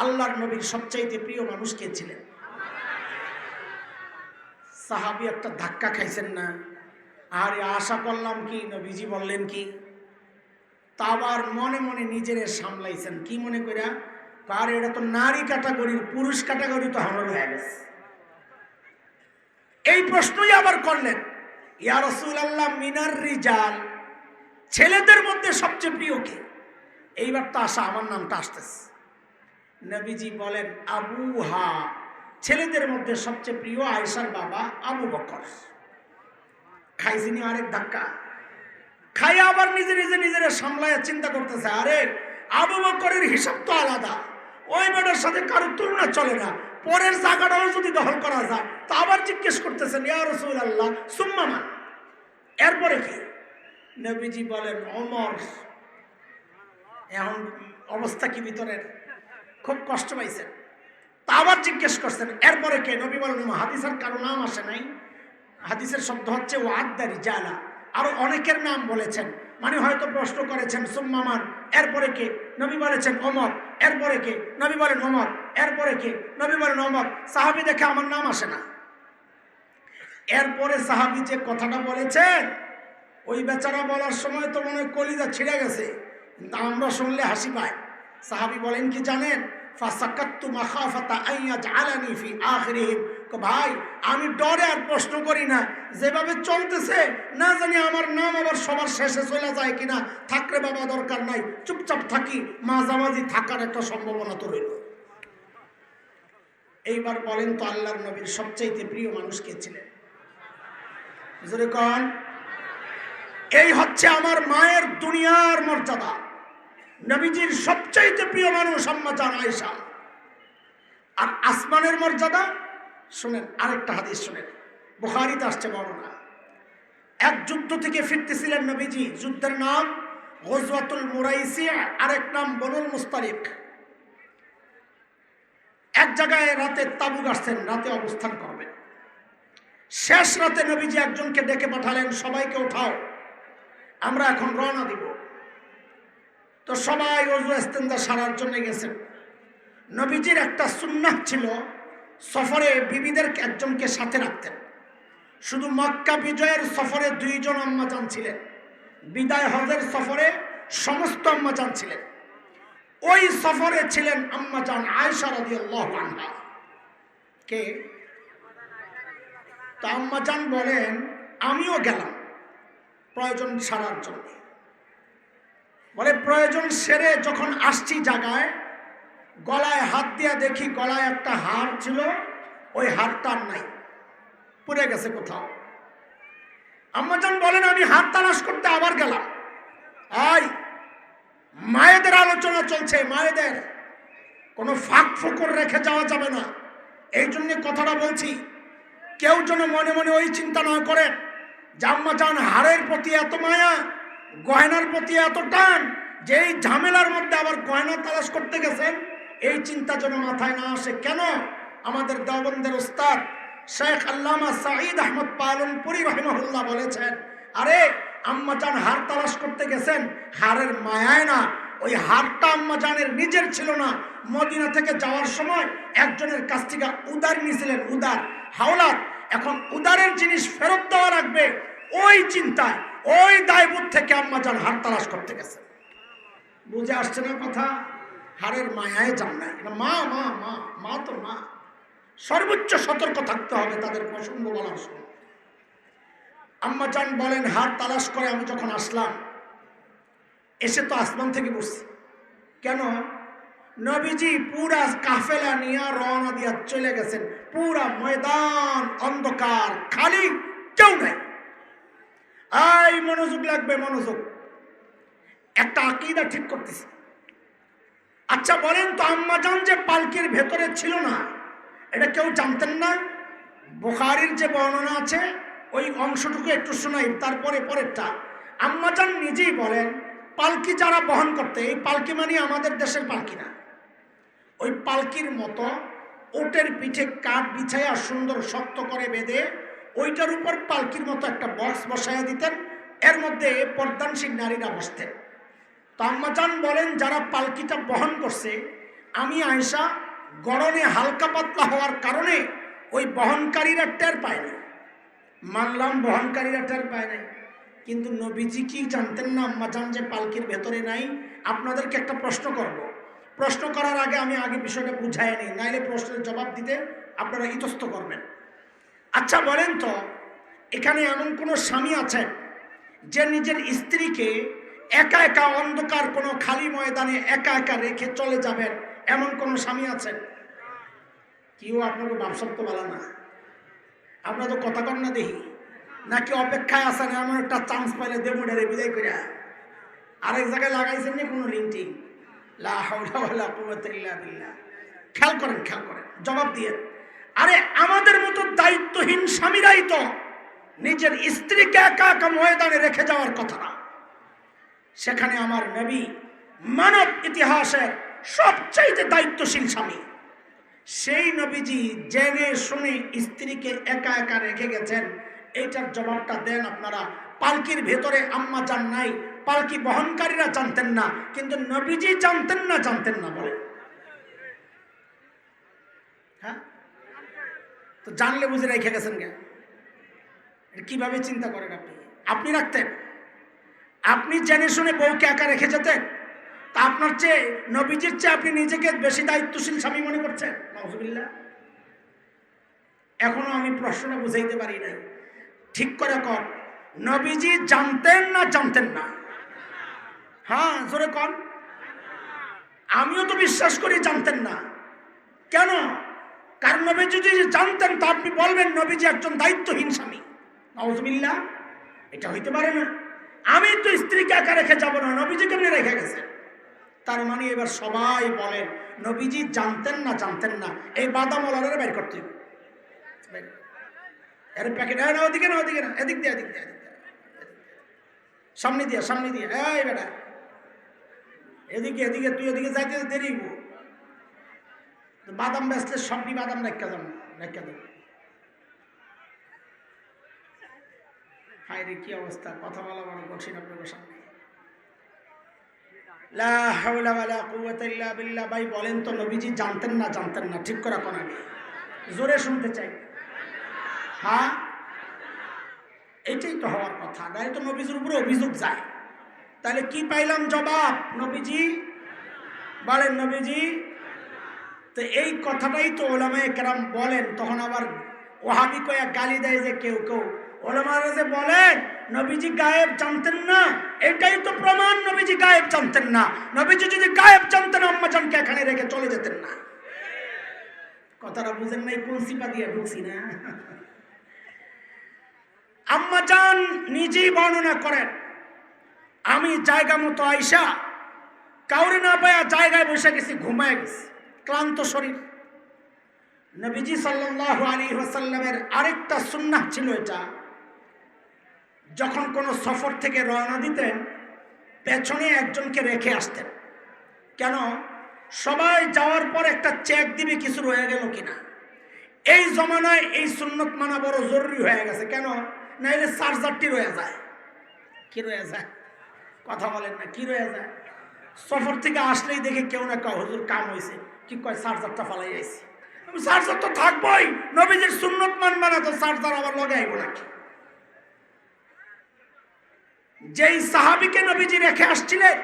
Speaker 1: আল্লাহর নবীর সবচাইতে প্রিয় মানুষ কে ছিলেন? সাহাবী একটা ধাক্কা খাইছেন না? আর আশা করলাম কি নবীজি বললেন কি, তা আবার মনে মনে নিজেরে সামলাইছেন। কি মনে কইরা? আর এটা তো নারী ক্যাটাগরির, পুরুষ ক্যাটাগরি তো আমার হয়ে গেছে। এই প্রশ্নই আবার করলেন, ইয়া রাসূলুল্লাহ মিনার রিজাল, ছেলেদের মধ্যে সবচেয়ে প্রিয় কে? এইবার তো আশা আমার নামটা আসতেছে। নবীজি বলেন আবুহা, ছেলেদের মধ্যে সবচেয়ে প্রিয় আয়েশার বাবা আবু বকর। খাইছিনি আরেক ধাক্কা, খাই আবার নিজের সামলায় চিন্তা করতেছে, আরে আবু বকরের হিসাব তো আলাদা, ওই বেটার সাথে কারো তুলনা চলে না, পরের জায়গাটাও যদি দখল করা যায়। তা আবার জিজ্ঞেস করতেছেন ইয়া রাসূলুল্লাহ সুম্মা মান, এরপরে কি? নবীজি বলেন ওমর। এখন অবস্থা কি ভিতরের? খুব কষ্ট পাইছেন। তা আবার জিজ্ঞেস করছেন এরপরে কে? নবী বলেন হাদিসের কারো নাম আসে নাই, হাদিসের শব্দ হচ্ছে ওয়াদ্দা রিজালা, আরো অনেকের নাম বলেছেন, মানে হয়তো প্রশ্ন করেছেন সুম্মা মান, এরপরে কে? নবী বলেছেন ওমর। এরপরে কে? নবী বলেন ওমর। এরপরে কে? নবী বলেন ওমর। সাহাবী দেখে আমার নাম আসে না। এরপরে সাহাবী যে কথাটা বলেছেন, ওই বেচারা বলার সময় তো মনে হয় কলিজা ছিঁড়ে গেছে, কিন্তু আমরা শুনলে হাসি পায়। সাহাবী বলেন কি জানেন? ফাসাকাততু মাখাফাতা আইয়াজআলানি ফি আখিরিহিম। ভাই আমি ডরে আর প্রশ্ন করি না, যেভাবে চলতেছে না জানি আমার নাম আবার সবার শেষে চলে যায় কিনা। থাকলে বাবা দরকার নাই, চুপচাপ থাকি, মাঝামাঝি থাকার একটা সম্ভাবনা তো রইল। এইবার বলেন তো আল্লাহর নবীর সবচাইতে প্রিয় মানুষ কে ছিলেন? জোরে কোন। এই হচ্ছে আমার মায়ের দুনিয়ার মর্যাদা। নবীজির সবচাইতে প্রিয় মানুষ আম্মা জান আয়েশা। আর আসমানের মর্যাদা শুনেন, আরেকটা হাদিস শুনেন, বুখারীতে আসছে বর্ণনা। এক যুদ্ধ থেকে ফিরতেছিলেন নবীজি, যুদ্ধের নাম গজওয়াতুল মুরাইসি, আরেক নাম বনুল মুস্তালিক। এক জায়গায় রাতে তাবু গাড়ছেন, রাতে অবস্থান করবেন। শেষ রাতে নবীজি একজনকে ডেকে পাঠালেন, সবাইকে উঠাও, আমরা এখন রওনা দিব। তো সবাই ওযু ইস্তেনজা সারার জন্য গেছেন। নবীজির একটা সুন্নাহ ছিল, সফরে বিবিদের একজনকে সাথে রাখতেন। শুধু মক্কা বিজয়ের সফরে 2 জন আম্মাজান ছিলেন, বিদায় হজের সফরে সমস্ত আম্মাজান ছিলেন। ওই সফরে ছিলেন আম্মাজান আয়েশা রাদিয়াল্লাহু আনহা। কে? তো আম্মাজান বলেন আমিও গেলাম প্রয়োজন সারার জন্য। বলে প্রয়োজন সেরে যখন আসছি জায়গায়, গলায় হাত দিয়া দেখি গলায় একটা হার ছিল, ওই হারটা নাই, পুড়ে গেছে কোথাও। আম্মাজান বলেন আমি হাত তালাশ করতে আবার গেলাম। মায়েদের আলোচনা চলছে, মায়েদের কোনো ফাঁক ফোকর রেখে যাওয়া যাবে না, এই জন্য কথাটা বলছি। কেউ যেন মনে মনে ওই চিন্তা না করে যে আম্মাজান হারের প্রতি এত মায়া, গয়নার প্রতি এত টান, যে এই ঝামেলার মধ্যে আবার গয়না তালাশ করতে গেছেন, এই চিন্তা যেন মাথায় না আসে। কেন? আমাদের দেওবন্দের উস্তাদ শেখ আল্লামা সাঈদ আহমদ পালনপুরি রাহিমাহুল্লাহ বলেছেন, আরে আম্মাজান হার তালাশ করতে গেছেন হারের মায়ায় না, ওই হারটা আম্মাজানের নিজের ছিল না, মদিনা থেকে যাওয়ার সময় একজনের কাছ থেকে উদার নিয়েছিলেন, উদার হাওলাত। এখন উদারের জিনিস ফেরত দেওয়া লাগবে, ওই চিন্তায়, ওই দায়বোধ থেকে আম্মাজান হার তালাশ করতে গেছেন। বুঝে আসছে না কথা? হাড়ের মায়ায় যান না। মা মা মা মা তো মা, সর্বোচ্চ সতর্ক থাকতে হবে তাদের প্রসঙ্গ বলার সময়। আম্মা জান বলেন, হাড় তালাশ করে আমি যখন আসলাম, এসে তো আসমান থেকে বসছি। কেন? নবীজি পুরা কাফেলা নিয়ে রওনা দিয়া চলে গেছেন, পুরা ময়দান অন্ধকার, খালি, কেউ নাই। এই মনোযোগ লাগবে, মনোযোগ। একটা আকীদা ঠিক করতেছে। আচ্ছা বলেন তো, আম্মাজান যে পালকির ভেতরে ছিল না, এটা কেউ জানতেন না? বুখারীর যে বর্ণনা আছে ওই অংশটুকু একটু শোনাই, তারপরে পরেরটা। আম্মাজান নিজেই বলেন, পালকি যারা বহন করতে, এই পালকি মানে আমাদের দেশের পালকি না, ওই পালকির মতো ওটের পিঠে কাঠ বিছাইয়া সুন্দর শক্ত করে বেঁধে ওইটার উপর পালকির মতো একটা বক্স বসাইয়া দিতেন, এর মধ্যে পর্দানশীল নারীরা বসতেন। তো আম্মাজান বলেন, যারা পালকিটা বহন করছে, আমি আয়েশা গরমে হালকা পাতলা হওয়ার কারণে ওই বহনকারীরা টের পায় না। মানলাম বহনকারীরা টের পায় নাই, কিন্তু নবীজি কি জানতেন না আম্মাজান যে পালকির ভেতরে নাই? আপনাদেরকে একটা প্রশ্ন করব, প্রশ্ন করার আগে আমি বিষয়টা বুঝাই নিই, নাইলে প্রশ্নের জবাব দিতে আপনারা ইতস্ত করবেন। আচ্ছা বলেন তো, এখানে এমন কোনো স্বামী আছেন যে নিজের স্ত্রীকে একা একা অন্ধকার কোনো খালি ময়দানে একা একা রেখে চলে যাবেন? এমন কোনো স্বামী আছেন? কেউ আপনাকে বাপসপ্ত বলা না, আপনারা তো কথা কর না দেখি, নাকি অপেক্ষায় আছেন এমন একটা চান্স পাইলে দেবুডারে বিদায় করে আরেক জায়গায় লাগাইছেন নি কোনো লিঙ্কটিং? লা হাওলা ওয়ালা কুওয়াতা ইল্লা বিল্লাহ। খেয়াল করেন, খেয়াল করেন, জবাব দিয়ে। আরে আমাদের মতো দায়িত্বহীন স্বামীরাই তো নিজের স্ত্রীকে একা একা ময়দানে রেখে যাওয়ার কথা না। সেখানে আমার নবী মানব ইতিহাসের সবচাইতে দায়িত্বশীল স্বামী, সেই নবীজি জেনে শুনে স্ত্রীকে একা একা রেখে গেছেন। এইটার জবাবটা দেন আপনারা। পালকির ভেতরে আম্মা জান নাই, পালকি বহনকারীরা জানতেন না, কিন্তু নবীজি জানতেন না, জানতেন না বলে? হ্যাঁ, তো জানলে বুঝে রেখে গেছেন কেন? কিভাবে চিন্তা করেন আপনি? আপনি রাখতেন? আপনি জেনে শুনে বউকে একা রেখে যেতেন? তা আপনার চেয়ে, নবীজির চেয়ে আপনি নিজেকে বেশি দায়িত্বশীল স্বামী মনে করছেন? নাউজুবিল্লাহ। এখনো আমি প্রশ্নটা বুঝাইতে পারি নাই, ঠিক করে কর। নবীজি জানতেন না জানতেন না? হ্যাঁ জোরে কর। আমিও তো বিশ্বাস করি জানতেন না। কেন? কারণ নবীজি যদি জানতেন তা আপনি বলবেন নবীজি একজন দায়িত্বহীন স্বামী। নাউজুবিল্লাহ। এটা হইতে পারে না। আমি তো স্ত্রীকে একা রেখে যাব না, নবীজি কেমনে রেখে গেছে? তার মানে এবার সবাই বলেন নবীজি জানতেন না জানতেন না। এই বাদাম ওলারে বের করতে হবে, এর প্যাকেট না, ওদিকে না, ওদিকে না, এদিক দিয়ে, এদিক দিয়ে, সামনে দিয়ে, সামনে দিয়ে। এই বেটা এদিকে, এদিকে, তুই এদিকে যাইতে দেরি হইব। বাদাম বেচলে সবটি বাদাম রেখা যাবো, রেখা দেবো। হায় রে, কি অবস্থা! কথা বলা বড় কঠিন আপনাদের সামনে। লা হাওলা ওয়ালা কুওয়াতা ইল্লা বিল্লাহ। ভাই বলেন তো, নবীজি জানতেন না জানতেন না? ঠিক করে কোন আগে জোরে শুনতে চাই। হ্যাঁ, এটাই তো হওয়ার কথা, নাই তো নবীজির উপরে অভিযোগ যায়। তাহলে কি পাইলাম জবাব? নবীজি বলেন, নবীজি। তো এই কথাটাই তো ওলামায়ে কেরাম বলেন। তখন আবার ওয়াহাবি কয়া গালি দেয় যে কেউ কেউ, ওলামারা যে বলেন নবীজি গায়েব জানতেন না, এটাই তো প্রমাণ নবীজি গায়েব জানতেন না। নবীজি যদি গায়েব জানতেন আম্মাজানকে এখানে রেখে চলে যেতেন না। কথাটা বুঝেন নাই? কোন সিপা দিয়ে ঢুকছি না? আম্মাজান নিজেই বর্ণনা করেন, আমি জায়গা মতো আইসা কাউরে না পায়া জায়গায় বসে গেছি, ঘুমায় গেছি, ক্লান্ত শরীর। নবীজি সাল্লাল্লাহু আলাইহি ওয়াসাল্লামের আরেকটা সুন্নাহ ছিল এটা, যখন কোনো সফর থেকে রওনা দিতেন পেছনে একজনকে রেখে আসতেন। কেন? সবাই যাওয়ার পর একটা চেক দিবে কিছু রয়ে গেল কিনা। এই জমানায় এই সুন্নত মানা বড় জরুরি হয়ে গেছে। কেন? নাইলে চার্জারটি রয়ে যায়। কি রয়ে যায়? কথা বলেন না, কি রয়ে যায়? সফর থেকে আসলেই দেখে কেউ না কেউ, হুজুর কাম হয়েছে, কি কয় চার্জারটা ফালাই আইছি। চার্জার তো থাকবোই, নবীজির সুন্নত মানবা না তো চার্জার আবার লাগাইব নাকি? যেই সাহাবীকে নবীজি রেখে আসছিলেন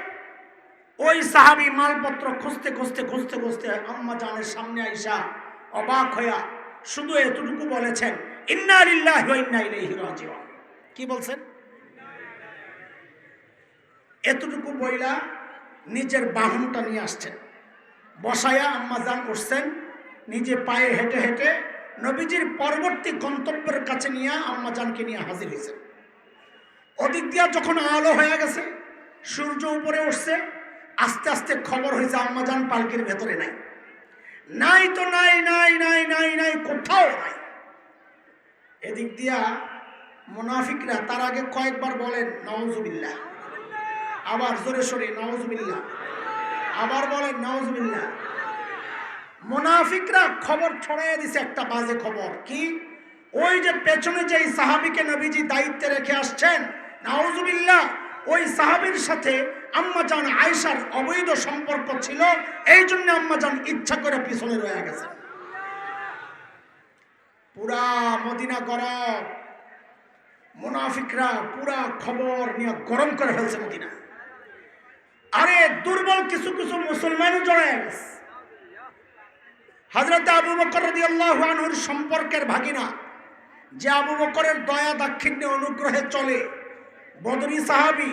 Speaker 1: ওই সাহাবী মালপত্র খুঁজতে খুঁজতে খুঁজতে খুঁজতে আম্মা জানের সামনে আইসা অবাক হইয়া শুধু এতটুকু বলেছেন, ইন্না লিল্লাহি ওয়া ইন্না ইলাইহি রাজিউন। কি বলছেন? এতটুকু বইলা নিজের বাহনটা নিয়ে আসছেন, বসায়া আম্মা জান উঠছেন, নিজে পায়ে হেঁটে হেঁটে নবীজির পরবর্তী গন্তব্যের কাছে নিয়ে আম্মা জানকে নিয়ে হাজির হয়েছেন। ওদিক দিয়া যখন আলো হয়ে গেছে, সূর্য উপরে উঠছে, আস্তে আস্তে খবর হয়েছে আম্মা জান পালকির ভেতরে নাই। নাই তো নাই, নাই নাই নাই নাই, কোথাও নাই। এদিক দিয়া মুনাফিকরা তার আগে কয়েকবার বলেন নাউজুবিল্লাহ, আবার জোরে সরে নাউজুবিল্লাহ, আবার বলেন নাউজুবিল্লাহ। মুনাফিকরা খবর ছড়াইয়া দিছে একটা বাজে খবর। কি? ওই যে পেছনে যে সাহাবীকে নবীজি দায়িত্বে রেখে আসছেন, নাউজুবিল্লাহ, ওই সাহাবীর সাথে আম্মা জান আয়েশার অবৈধ সম্পর্ক ছিল, এই জন্য আম্মা জান ইচ্ছা করে পিছনে রয়ে গেছে। পুরা মদিনা গরম, মুনাফিকরা পুরা খবর নিয়ে গরম করে ফেলছে মদিনা। আরে দুর্বল কিছু কিছু মুসলমানও জড়ায় গেছে। হযরত আবু বকর রাদিয়াল্লাহু আনহুর সম্পর্কের ভাগিনা, যে আবু বকরের দয়া দাক্ষিণ্যে অনুগ্রহে চলে, বদরি সাহাবী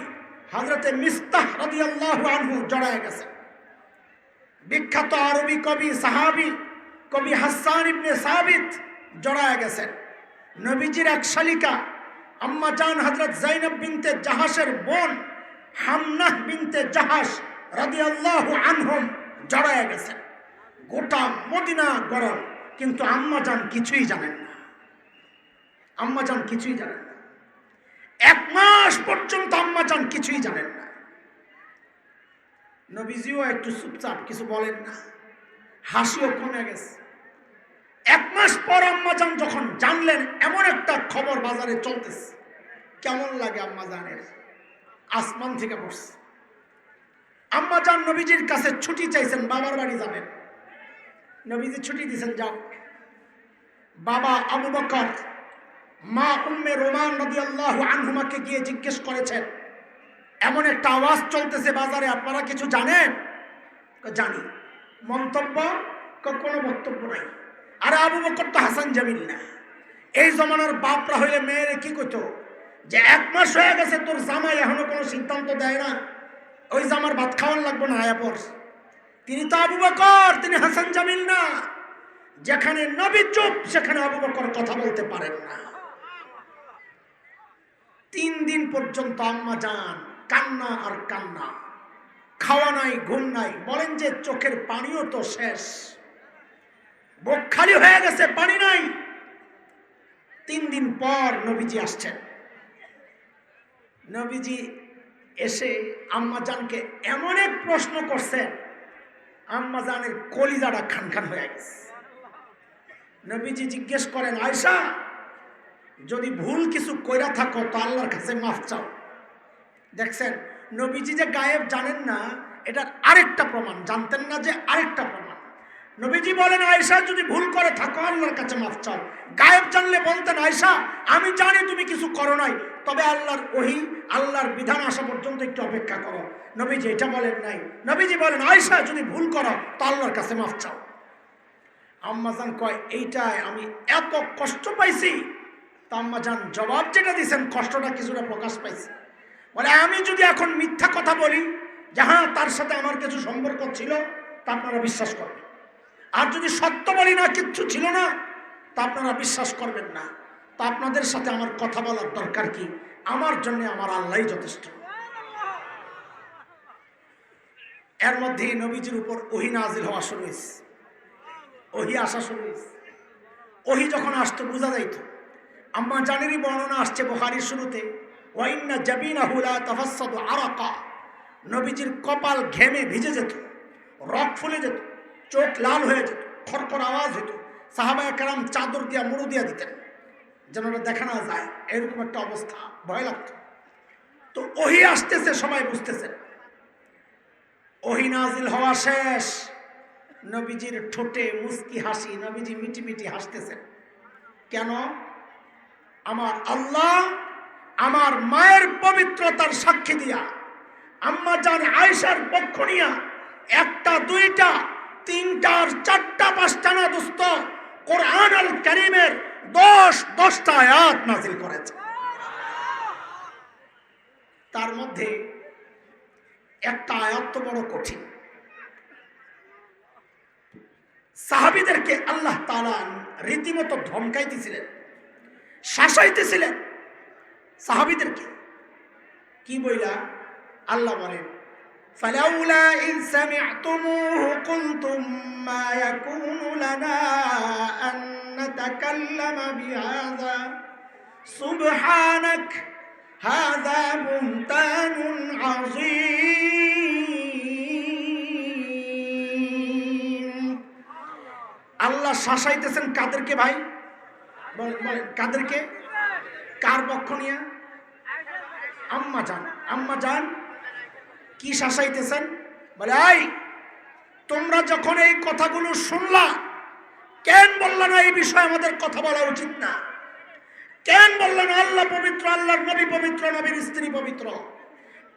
Speaker 1: হযরত মিস্তাহ রাদিয়াল্লাহু আনহু জড়ায় গেছে। বিখ্যাত আরবি কবি সাহাবী কবি হাসান ইবনে সাবিত জড়ায় গেছেন। নবীজির এক শালিকা আম্মা জান হযরত যায়েনব বিনতে জাহাশের বোন হামনাহ বিনতে জাহাশ রাদিয়াল্লাহু আনহুম জড়ায় গেছেন। গোটা মদিনা গরম, কিন্তু আম্মা জান কিছুই জানেন না। আম্মা জান কিছুই জানেন না। 1 মাস পর্যন্ত আম্মা জান কিছুই জানেন না। নবীজিও একটু চুপচাপ, কিছু বলেন না, হাসিও কমে গেছে। 1 মাস পর আম্মা জান যখন জানলেন এমন একটা খবর বাজারে চলতেছে, কেমন লাগে আম্মা জানের? আসমান থেকে পড়ছে। আম্মা জান নবীজির কাছে ছুটি চাইছেন, বাবার বাড়ি যাবেন। নবীজি ছুটি দিয়েছেন, যাও। বাবা আবু বকর মা উম্মে রোমান রাদিয়াল্লাহু আনহুমাকে গিয়ে জিজ্ঞেস করেছেন, এমন একটা আওয়াজ চলতেছে বাজারে, আপনারা কিছু জানেন? জানি। মন্তব্য? কোনো বক্তব্য নাই। আরে আবু বকর তো হাসান জামিল না। এই জমানার বাপরা হইলে মেয়েরে কি কইতো, যে 1 মাস হয়ে গেছে তোর জামাই এখনো কোনো সিদ্ধান্ত দেয় না, ওই জামার ভাত খাওয়ান লাগবো না, আয়া পর। তিনি তো আবু বকর, তিনি হাসান জামিল না। যেখানে নবী চুপ, সেখানে আবু বকর কথা বলতে পারেন না। 3 দিন পর্যন্ত আম্মা জান কান্না আর কান্না, খাওয়া নাই, ঘুম নাই। বলেন যে চোখের পানিও তো শেষ, বুক খালি হয়ে গেছে, পানি নাই। 3 দিন পর নবীজি আসছেন। নবীজি এসে আম্মা জানকে এমন এক প্রশ্ন করছেন, আম্মা জানের কলিজাটা খান খান হয়ে গেছে। নবীজি জিজ্ঞেস করেন, আয়েশা, যদি ভুল কিছু কইরা থাকো তো আল্লাহর কাছে মাফ চাও। দেখছেন, নবীজি যে গায়েব জানেন না, এটার আরেকটা প্রমাণ। জানতেন না যে আরেকটা প্রমাণ। নবীজি বলেন, আয়েশা, যদি ভুল করে থাকো আল্লাহর কাছে মাফ চাও। গায়েব জানলে বলতেন, আয়েশা, আমি জানি তুমি কিছু করো নাই, তবে আল্লাহর ওহী, আল্লাহর বিধান আসা পর্যন্ত একটু অপেক্ষা করো। নবীজি এটা বলেন নাই। নবীজি বলেন, আয়েশা, যদি ভুল করো তো আল্লাহর কাছে মাফ চাও। আম্মা জান কয়, এইটাই আমি এত কষ্ট পাইছি। তা আম্মা জান জবাব যেটা দিয়েছেন, কষ্টটা কিছুটা প্রকাশ পাইছে। বলে, আমি যদি এখন মিথ্যা কথা বলি যে হ্যাঁ তার সাথে আমার কিছু সম্পর্ক ছিল, তা আপনারা বিশ্বাস করবেন। আর যদি সত্য বলি না, কিচ্ছু ছিল না, তা আপনারা বিশ্বাস করবেন না। তা আপনাদের সাথে আমার কথা বলার দরকার কি? আমার জন্য আমার আল্লাহই যথেষ্ট। এর মধ্যে নবীজির উপর ওহী নাজিল হওয়া শুরু হয়েছে, ওহী আসা শুরু হয়েছে। ওহী যখন আসতো বোঝা যাইত। আম্মা জানেরই বর্ণনা আসছে বুখারীর শুরুতে, ওয়া ইন্না জাবিনাহু লা তাফাসসাদু আরাকা। নবীজির কপাল ঘেমে ভিজে যেত, রক ফুলে যেত, চোখ লাল হয়ে যেত, খরখর আওয়াজ হতো। সাহাবায়ে কেরাম চাদর দিয়া মুড়ো দিয়া দিতেন যেন ওটা দেখা না যায়, এরকম একটা অবস্থা, ভয় লাগত। তো ওহী আসতেছে, সবাই বুঝতেছে। ওহী নাজিল হওয়া শেষ, নবীজির ঠোঁটে মুস্কি হাসি, নবীজি মিটি মিটি হাসতেছেন। কেন? আমার আল্লাহ আমার মায়ের পবিত্রতার সাক্ষী দিয়া আম্মা জান আয়েশার পক্ষ নিয়া একটা দুইটা তিনটা আর চারটা পাঁচটা না দোস্ত, কোরআন আল কারীমের 10টা আয়াত নাযিল করেছে। তার মধ্যে একটা আয়াত তো বড় কঠিন। সাহাবীদেরকে আল্লাহ তাআলা রীতিমতো ধমকাইতেছিলেন, শাসাইতেছিলেন সাহাবীদেরকে। কি বইলা? আল্লাহ বলেন, ফালাউলা ইন সামি'তুমুহু কুনতুম মা ইয়াকুনু লানা আন নাতাকাল্লামা বিহাযা সুবহানাক হাযা বুহতানুন আযীম। আল্লাহ শাসাইতেছেন কাদেরকে ভাই? বলেন বলেন, কাদেরকে? কার পক্ষ নিয়ে? আম্মা জান। আম্মা জান কি শাসাইতেছেন? বলে, এই তোমরা যখন এই কথাগুলো শুনলা, কেন বললা না এই বিষয়ে আমাদের কথা বলা উচিত না? কেন বললা না আল্লাহ পবিত্র, আল্লাহর নবী পবিত্র, নবীর স্ত্রী পবিত্র?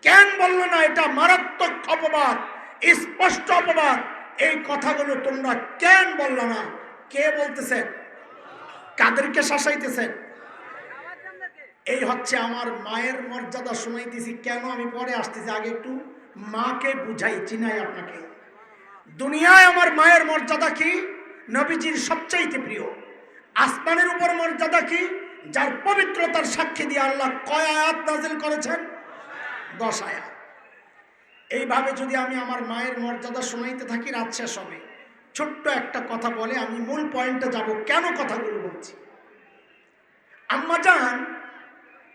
Speaker 1: কেন বললা না এটা মারাত্মক অপবাদ, স্পষ্ট অপবাদ? এই কথাগুলো তোমরা কেন বললা না? কে বলতেছেন? কাদেরকে শাসাইতেছেন? এই হচ্ছে আমার মায়ের মর্যাদা শুনাইতেছি। কেন আমি পরে আসতেছি, আগে একটু মাকে বুঝাই, চিনাই আপনাকে। দুনিয়ায় আমার মায়ের মর্যাদা কি? নবীজির সবচাইতে প্রিয়। আসমানের উপর মর্যাদা কি? যার পবিত্রতার সাক্ষী দিয়ে আল্লাহ কয় আয়াত নাযিল করেছেন? 10 আয়াত। এইভাবে যদি আমি আমার মায়ের মর্যাদা শুনাইতে থাকি, রাত শেষ হবে। ছোট্ট একটা কথা বলে আমি মূল পয়েন্টে যাব, কেন কথাগুলো বলছি। আম্মা জান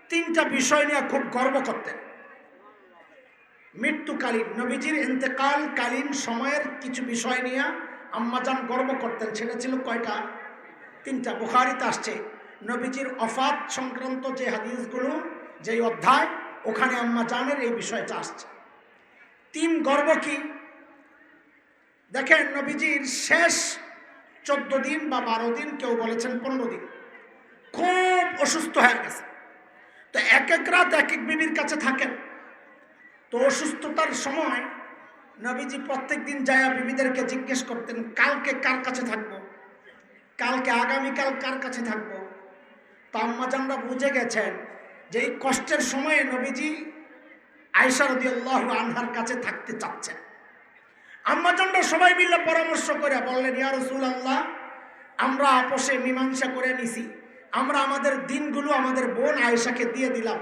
Speaker 1: 3টা বিষয় নিয়ে খুব গর্ব করতেন। মৃত্যুকালীন, নবীজির ইন্তেকালকালীন সময়ের কিছু বিষয় নিয়ে আম্মাজান গর্ব করতেন। সেটা ছিল কয়টা? 3টা। বুখারীতে আসছে নবীজির ওফাত সংক্রান্ত যে হাদিসগুলো, যে অধ্যায়, ওখানে আম্মাজানের এই বিষয়টা আসছে। 3 গর্ব কি? দেখেন, নবীজির শেষ 14 দিন বা 12 দিন, কেউ বলেছেন 15 দিন, খুব অসুস্থ হয়ে গেছে। তো এক এক রাত এক এক বিবির কাছে থাকেন। তো অসুস্থতার সময় নবীজি প্রত্যেক দিন যায় বিবিদেরকে জিজ্ঞেস করতেন, কালকে কার কাছে থাকবো, কালকে আগামীকাল কার কাছে থাকবো। তো আম্মাজানরা বুঝে গেছেন যে এই কষ্টের সময়ে নবীজি আয়েশা রাদিয়াল্লাহু আনহার কাছে থাকতে চাচ্ছেন। আম্মাজানরা সবাই মিলে পরামর্শ করে বললেন, ইয়া রাসূলুল্লাহ, আমরা আপোষে মীমাংসা করে নিছি, আমরা আমাদের দিনগুলো আমাদের বোন আয়েশাকে দিয়ে দিলাম,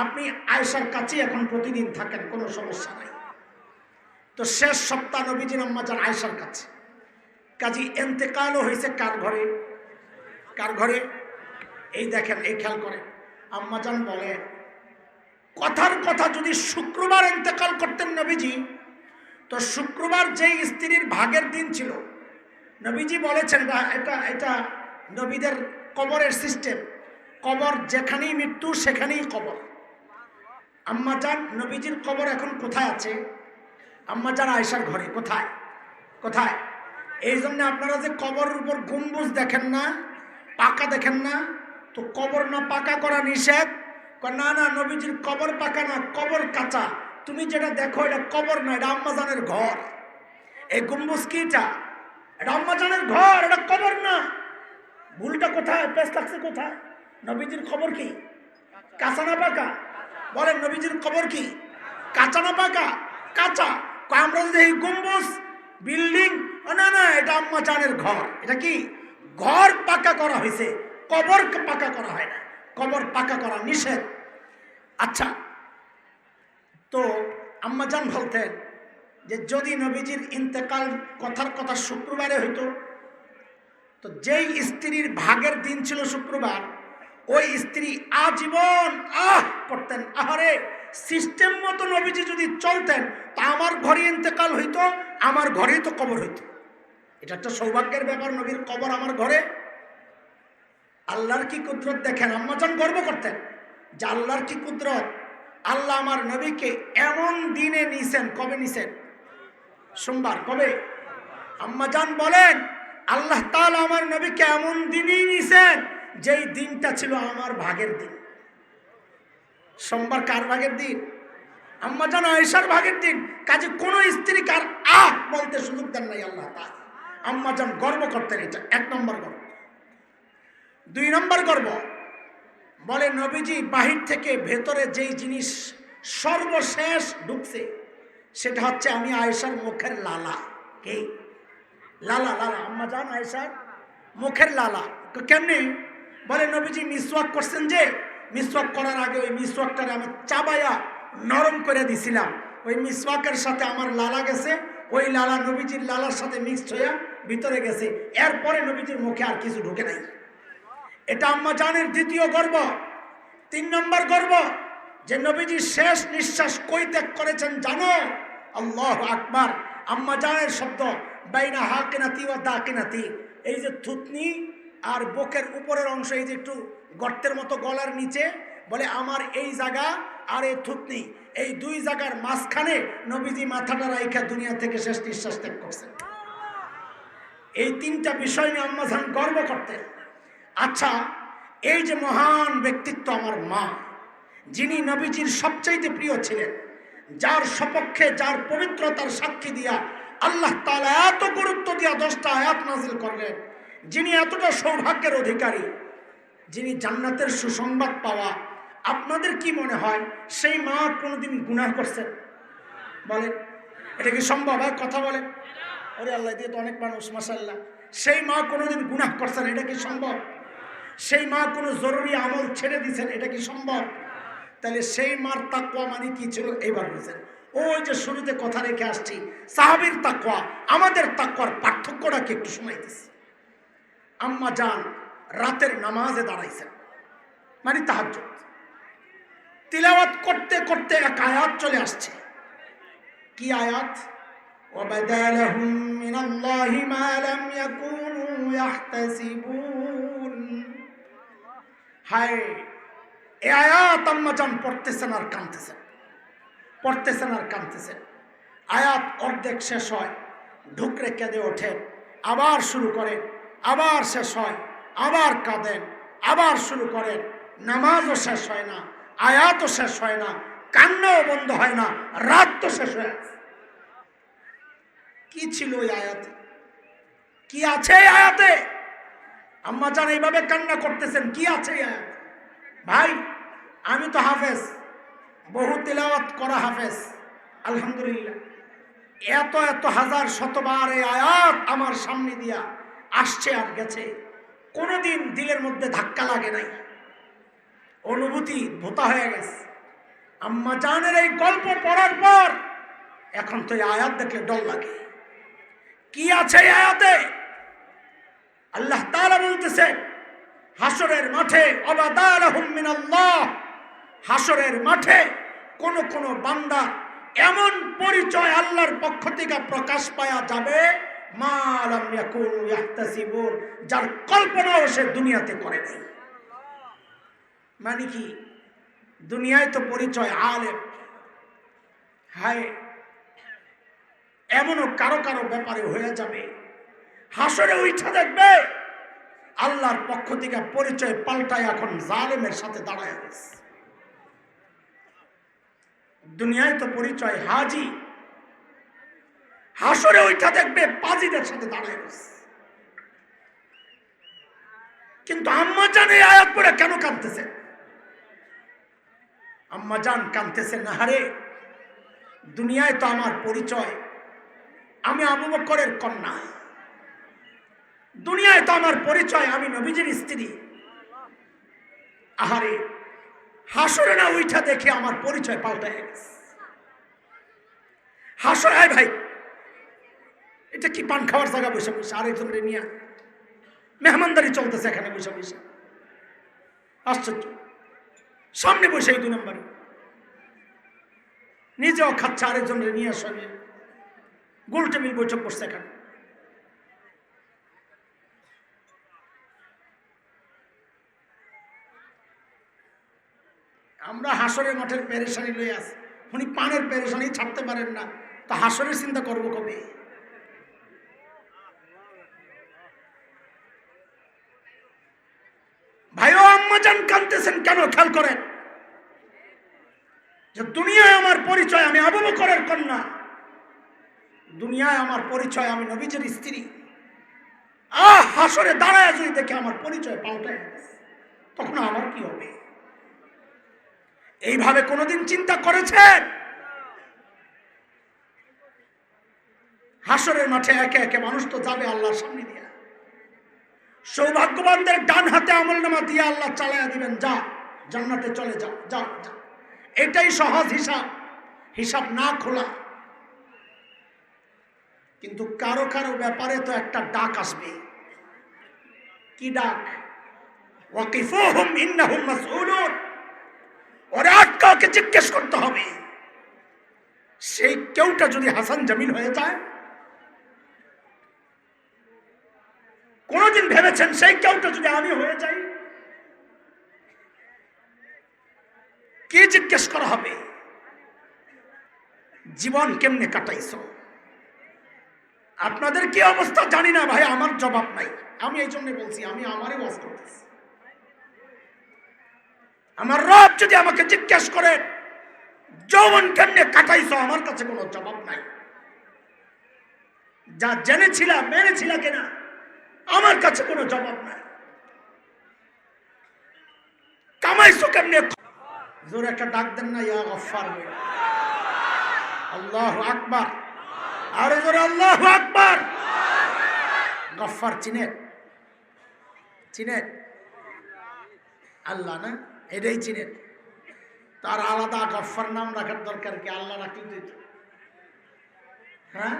Speaker 1: আপনি আয়েশার কাছে এখন প্রতিদিন থাকেন, কোনো সমস্যা নাই। তো শেষ সপ্তাহ নবীজির আম্মাজান আয়েশার কাছে। কাজী ইন্তেকালও হয়েছে কার ঘরে? কার ঘরে? এই দেখেন, এই খেয়াল করে আম্মাজান বলে, কথার কথা যদি শুক্রবার ইন্তেকাল করতেন নবীজি, তো শুক্রবার যেই স্ত্রীর ভাগের দিন ছিল, নবীজি বলেছেন, এটা নবীদের কবরের সিস্টেম, কবর যেখানেই মৃত্যু সেখানেই কবর। আম্মাজান নবীজির কবর এখন কোথায় আছে? আম্মাজান আয়েশার ঘরে। কোথায়? কোথায়? এই জন্য আপনারা যে কবরের উপর গম্বুজ দেখেন না, পাকা দেখেন না, তো কবর না পাকা করা নিষেধ। না না, নবীজির কবর পাকা না, কবর কাঁচা। তুমি যেটা দেখো এটা কবর না, এটা আম্মাজানের ঘর। এই গম্বুজ কি? এটা আম্মাজানের ঘর, এটা কবর না। ভুলটা কোথায়? পেশ লাগছে কোথায়? নবীজির কবর কি কাঁচা না পাকা? বলেন, নবীজির কবর কি কাঁচা না পাকা? কাঁচা। আমরা যদি এই গম্বুজ বিল্ডিং, না না, এটা আম্মাজানের ঘর। এটা কি? ঘর পাকা করা হয়েছে, কবর পাকা করা হয় না। কবর পাকা করা নিষেধ। আচ্ছা, তো আম্মাজান বলতেন যে যদি নবীজির ইন্তেকাল কথার কথা শুক্রবারে হইতো, তো যেই স্ত্রীর ভাগের দিন ছিল শুক্রবার, ওই স্ত্রী আজীবন করতেন, আহারে, সিস্টেম মতো নবীজি যদি চলতেন, তা আমার ঘরে ইন্তেকাল হইতো, আমার ঘরেই তো কবর হইতো। এটা একটা সৌভাগ্যের ব্যাপার, নবীর কবর আমার ঘরে। আল্লাহর কি কুদরত দেখেন। আম্মাজান গর্ব করতেন যে আল্লাহর কি কুদরত, আল্লাহ আমার নবীকে এমন দিনে নিছেন। কবে নিছেন? সোমবার। কবে? আম্মাজান বলেন, আল্লাহ তাআলা আমার নবীকে এমন দিনই নিছেন যেই দিনটা ছিল আমার ভাগের দিন। সোমবার কার ভাগের দিন? আম্মাজান আয়েশার ভাগের দিন, কাজে কোনো স্ত্রীকে আর বলতে সুযোগ দেন নাই আল্লাহ তাআলা। আম্মাজান গর্ব করতেন, এটা 1 নম্বর গর্ব। 2 নম্বর গর্ব, বলে নবীজি বাহির থেকে ভেতরে যেই জিনিস সর্বশেষ ঢুকছে সেটা হচ্ছে আমি আয়েশার মুখের লালা। কে? লালা। আম্মাজান আয়েশার মুখের লালা। কেমনি? বলে নবীজি মিসওয়াক করছেন, যে মিসওয়াক করার আগে ওই মিসওয়াকটারে আমি চাবাইয়া নরম করে দিছিলাম, ওই মিসওয়াকের সাথে আমার লালা গেছে, ওই লালা নবীজির লালার সাথে মিক্সড হয়ে ভিতরে গেছে, এরপরে নবীজির মুখে আর কিছু ঢুকে নাই। এটা আম্মাজানের 2য় গর্ব। 3 নম্বর গর্ব, যে নবীজি শেষ নিঃশ্বাস কই ত্যাগ করেছেন জানো? আল্লাহু আকবার। আম্মাজানের শব্দ বাইনা হাকিনাতি ওয়া দাকিনাতি, এই যে থুতনি আর বুকের উপরের অংশ, এই যে একটু গর্তের মতো গলার নিচে, বলে আমার এই জায়গা আর এই থুতনি, এই 2 জায়গার মাঝখানে নবীজি মাথাটা রাইখা দুনিয়া থেকে শেষ নিঃশ্বাস ত্যাগ করছেন। এই 3টা বিষয় নিয়ে আম্মাজান গর্ব করতেন। আচ্ছা, এই যে মহান ব্যক্তিত্ব আমার মা, যিনি নবীজির সবচাইতে প্রিয় ছিলেন, যার সপক্ষে যার পবিত্রতার সাক্ষী দিয়া আল্লাহ তাআলা এত গুরুত্ব দিয়া 10টা আয়াত নাযিল করলেন, যিনি এতটা সৌভাগ্যের অধিকারী, যিনি জান্নাতের সুসংবাদ পাওয়া, আপনাদের কি মনে হয় সেই মা কোনোদিন গুনাহ করছেন? বলেন, এটা কি সম্ভব? হয় কথা বলেন। ওরে আল্লাহ দিয়ে তো অনেক মানুষ, মাশাআল্লাহ। সেই মা কোনোদিন গুনাহ করছেন? এটা কি সম্ভব? সেই মা কোনো জরুরি আমল ছেড়ে দিয়েছেন? এটা কি সম্ভব? তাহলে সেই মার তাকওয়া মানে কি ছিল এইবার বুঝেন। ওই যে শুরুতে কথা রেখে আসছি, সাহাবীর তাকওয়া আমাদের তাকওয়ার পার্থক্যটা কি একটু শোনাইতেছি। আম্মা জান রাতের নামাজে দাঁড়াইছেন, মানে তাহাজ্জুদ, তিলাওয়াত করতে করতে এক আয়াত চলে আসছে। কি আয়াত? ওয়াবাদা লাহুম মিনাল্লাহি মা লাম ইয়াকুনু ইয়াহতাসিবুন। হায়, এই আয়াত আম্মাজান পড়তেছেন আর কাঁদতেছেন, পড়তেছেন আর কাঁদতেছেন। আয়াত অর্ধেক শেষ হয়, ঢুকরে কেঁদে ওঠেন, আবার শুরু করেন, আবার শেষ হয়, আবার কাঁদেন, আবার শুরু করেন। নামাজও শেষ হয় না, আয়াতও শেষ হয় না, কান্নাও বন্ধ হয় না, রাত তো শেষ হয়ে গেছে। কি ছিল ওই আয়াতে? কি আছে এই আয়াতে? আম্মাজান এইভাবে কান্না করতেছেন, কি আছে এই আয়াতে? ভাই, আমি তো হাফেজ, বহু তিলাওয়াত করা হাফেজ, আলহামদুলিল্লাহ। এত এত হাজার শতবার এই আয়াত আমার সামনে দিয়া আসছে আর গেছে, কোনোদিন দিলের মধ্যে ধাক্কা লাগে নাই, অনুভূতি ভোতা হয়ে গেছে। আম্মাজানের এই গল্প পড়ার পর এখন তো এই আয়াত দেখলে ডর লাগে। কি আছে এই আয়াতে? আল্লাহ তাআলা বলতেছে হাসরের মাঠে, ওয়াবাদা লাহুম মিনাল্লাহ, হাসরের মাঠে কোন কোন বান্দা এমন পরিচয় আল্লাহর পক্ষ থেকে প্রকাশ পাওয়া যাবে, মা লাম ইয়াকুনু ইয়াহতাসিবুন, যার কল্পনাও সে দুনিয়াতে করে নাই। মানে কি? দুনিয়ায় তো পরিচয় আলেম, হায় এমনও কারো কারো ব্যাপারে হয়ে যাবে, হাসরে উঠা দেখবে আল্লাহর পক্ষ থেকে পরিচয় পাল্টায় এখন জালেমের সাথে দাঁড়ায় গেছে। দুনিয়ায় তো পরিচয় হাজি, হাসরে উঠা দেখবে পাজিদের সাথে দাঁড়ায় গেছে। কিন্তু আম্মাজান এই আয়াত পড়ে কেন কাঁদতেছে? আম্মাজান কাঁদতেছে, না হারে, দুনিয়ায় তো আমার পরিচয় আমি আবু বকরের কন্যা, দুনিয়ায় তো আমার পরিচয় আমি নবীজির স্ত্রী। আহারে, হাসরে না উঠা দেখে আমার পরিচয় পাল্টায় গেছে। হাসরে, আয় ভাই, এটা কি পান খাওয়ার জায়গা? বসে বসে আরেকজনকে নিয়ে মেহমানদারি চলতেছে এখানে বসে বসে, আশ্চর্য। সামনে বসে 2 নম্বরে নিজেও খাচ্ছে, আরেকজনের নিয়ে আসবে, গোল টেবিল বৈঠক করছে এখানে। আমরা হাসরের মাঠের পেরেশানি লয়ে আছি, উনি পানের পেরেশানি ছাড়তে পারেন না, তো হাসরের চিন্তা করবো কবে? ভাইও আম্মাজান কাঁদতেছেন কেন? খেয়াল করেন, যে দুনিয়ায় আমার পরিচয় আমি আবু বকরের কন্যা, দুনিয়ায় আমার পরিচয় আমি নবীজির স্ত্রী, হাসরে দাঁড়ায় যদি দেখে আমার পরিচয় পাল্টায় তখন আমার কি হবে? এইভাবে কোনোদিন চিন্তা করেছেন? হাসরের মাঠে একে একে মানুষ তো যাবে আল্লাহর সামনে দিয়ে, সৌভাগ্যবানদের ডান হাতে আমলনামা দিয়ে আল্লাহ চালাইয়া দিবেন, যা জান্নাতে চলে যা, যা যা। এটাই সহজ হিসাব, হিসাব না খোলা। কিন্তু কারো কারো ব্যাপারে তো একটা ডাক আসবে। কি ডাক? ওয়াকিফুহুম ইন্নাহুম মাসউলুন। ওরে আটকাকে জিজ্ঞেস করতে হবে। সেই কেউটা যদি হাসান জামিল হয়ে যায়, কোনদিন ভেবেছেন সেই কেউটা যদি আমি হয়ে যাই, কি জিজ্ঞেস করা হবে? জীবন কেমনে কাটাইছো? আপনাদের কি অবস্থা জানি না ভাই, আমার জবাব নাই। আমি এই জন্য বলছি, আমি আমারই ওয়াজ করতেছি। আমার রব যদি আমাকে জিজ্ঞেস করে যৌবন কেমনে কাটাইছো, আমার কাছে কোনো জবাব নাই। যা জেনেছিলা মেনেছিলা কিনা, আমার কাছে কোনো জবাব নাই। কামাইছো কেমনে? জোরে একটা ডাক দেন না, ইয়া গফফার। আল্লাহু আকবার। আরে জোরে আল্লাহু আকবার। গফফার চিনেন? চিনেন? আল্লাহ না, এটাই চিনেন। তার আলাদা গফফার নাম রাখার দরকার কি? আল্লাহ রাখলে দিত। হ্যাঁ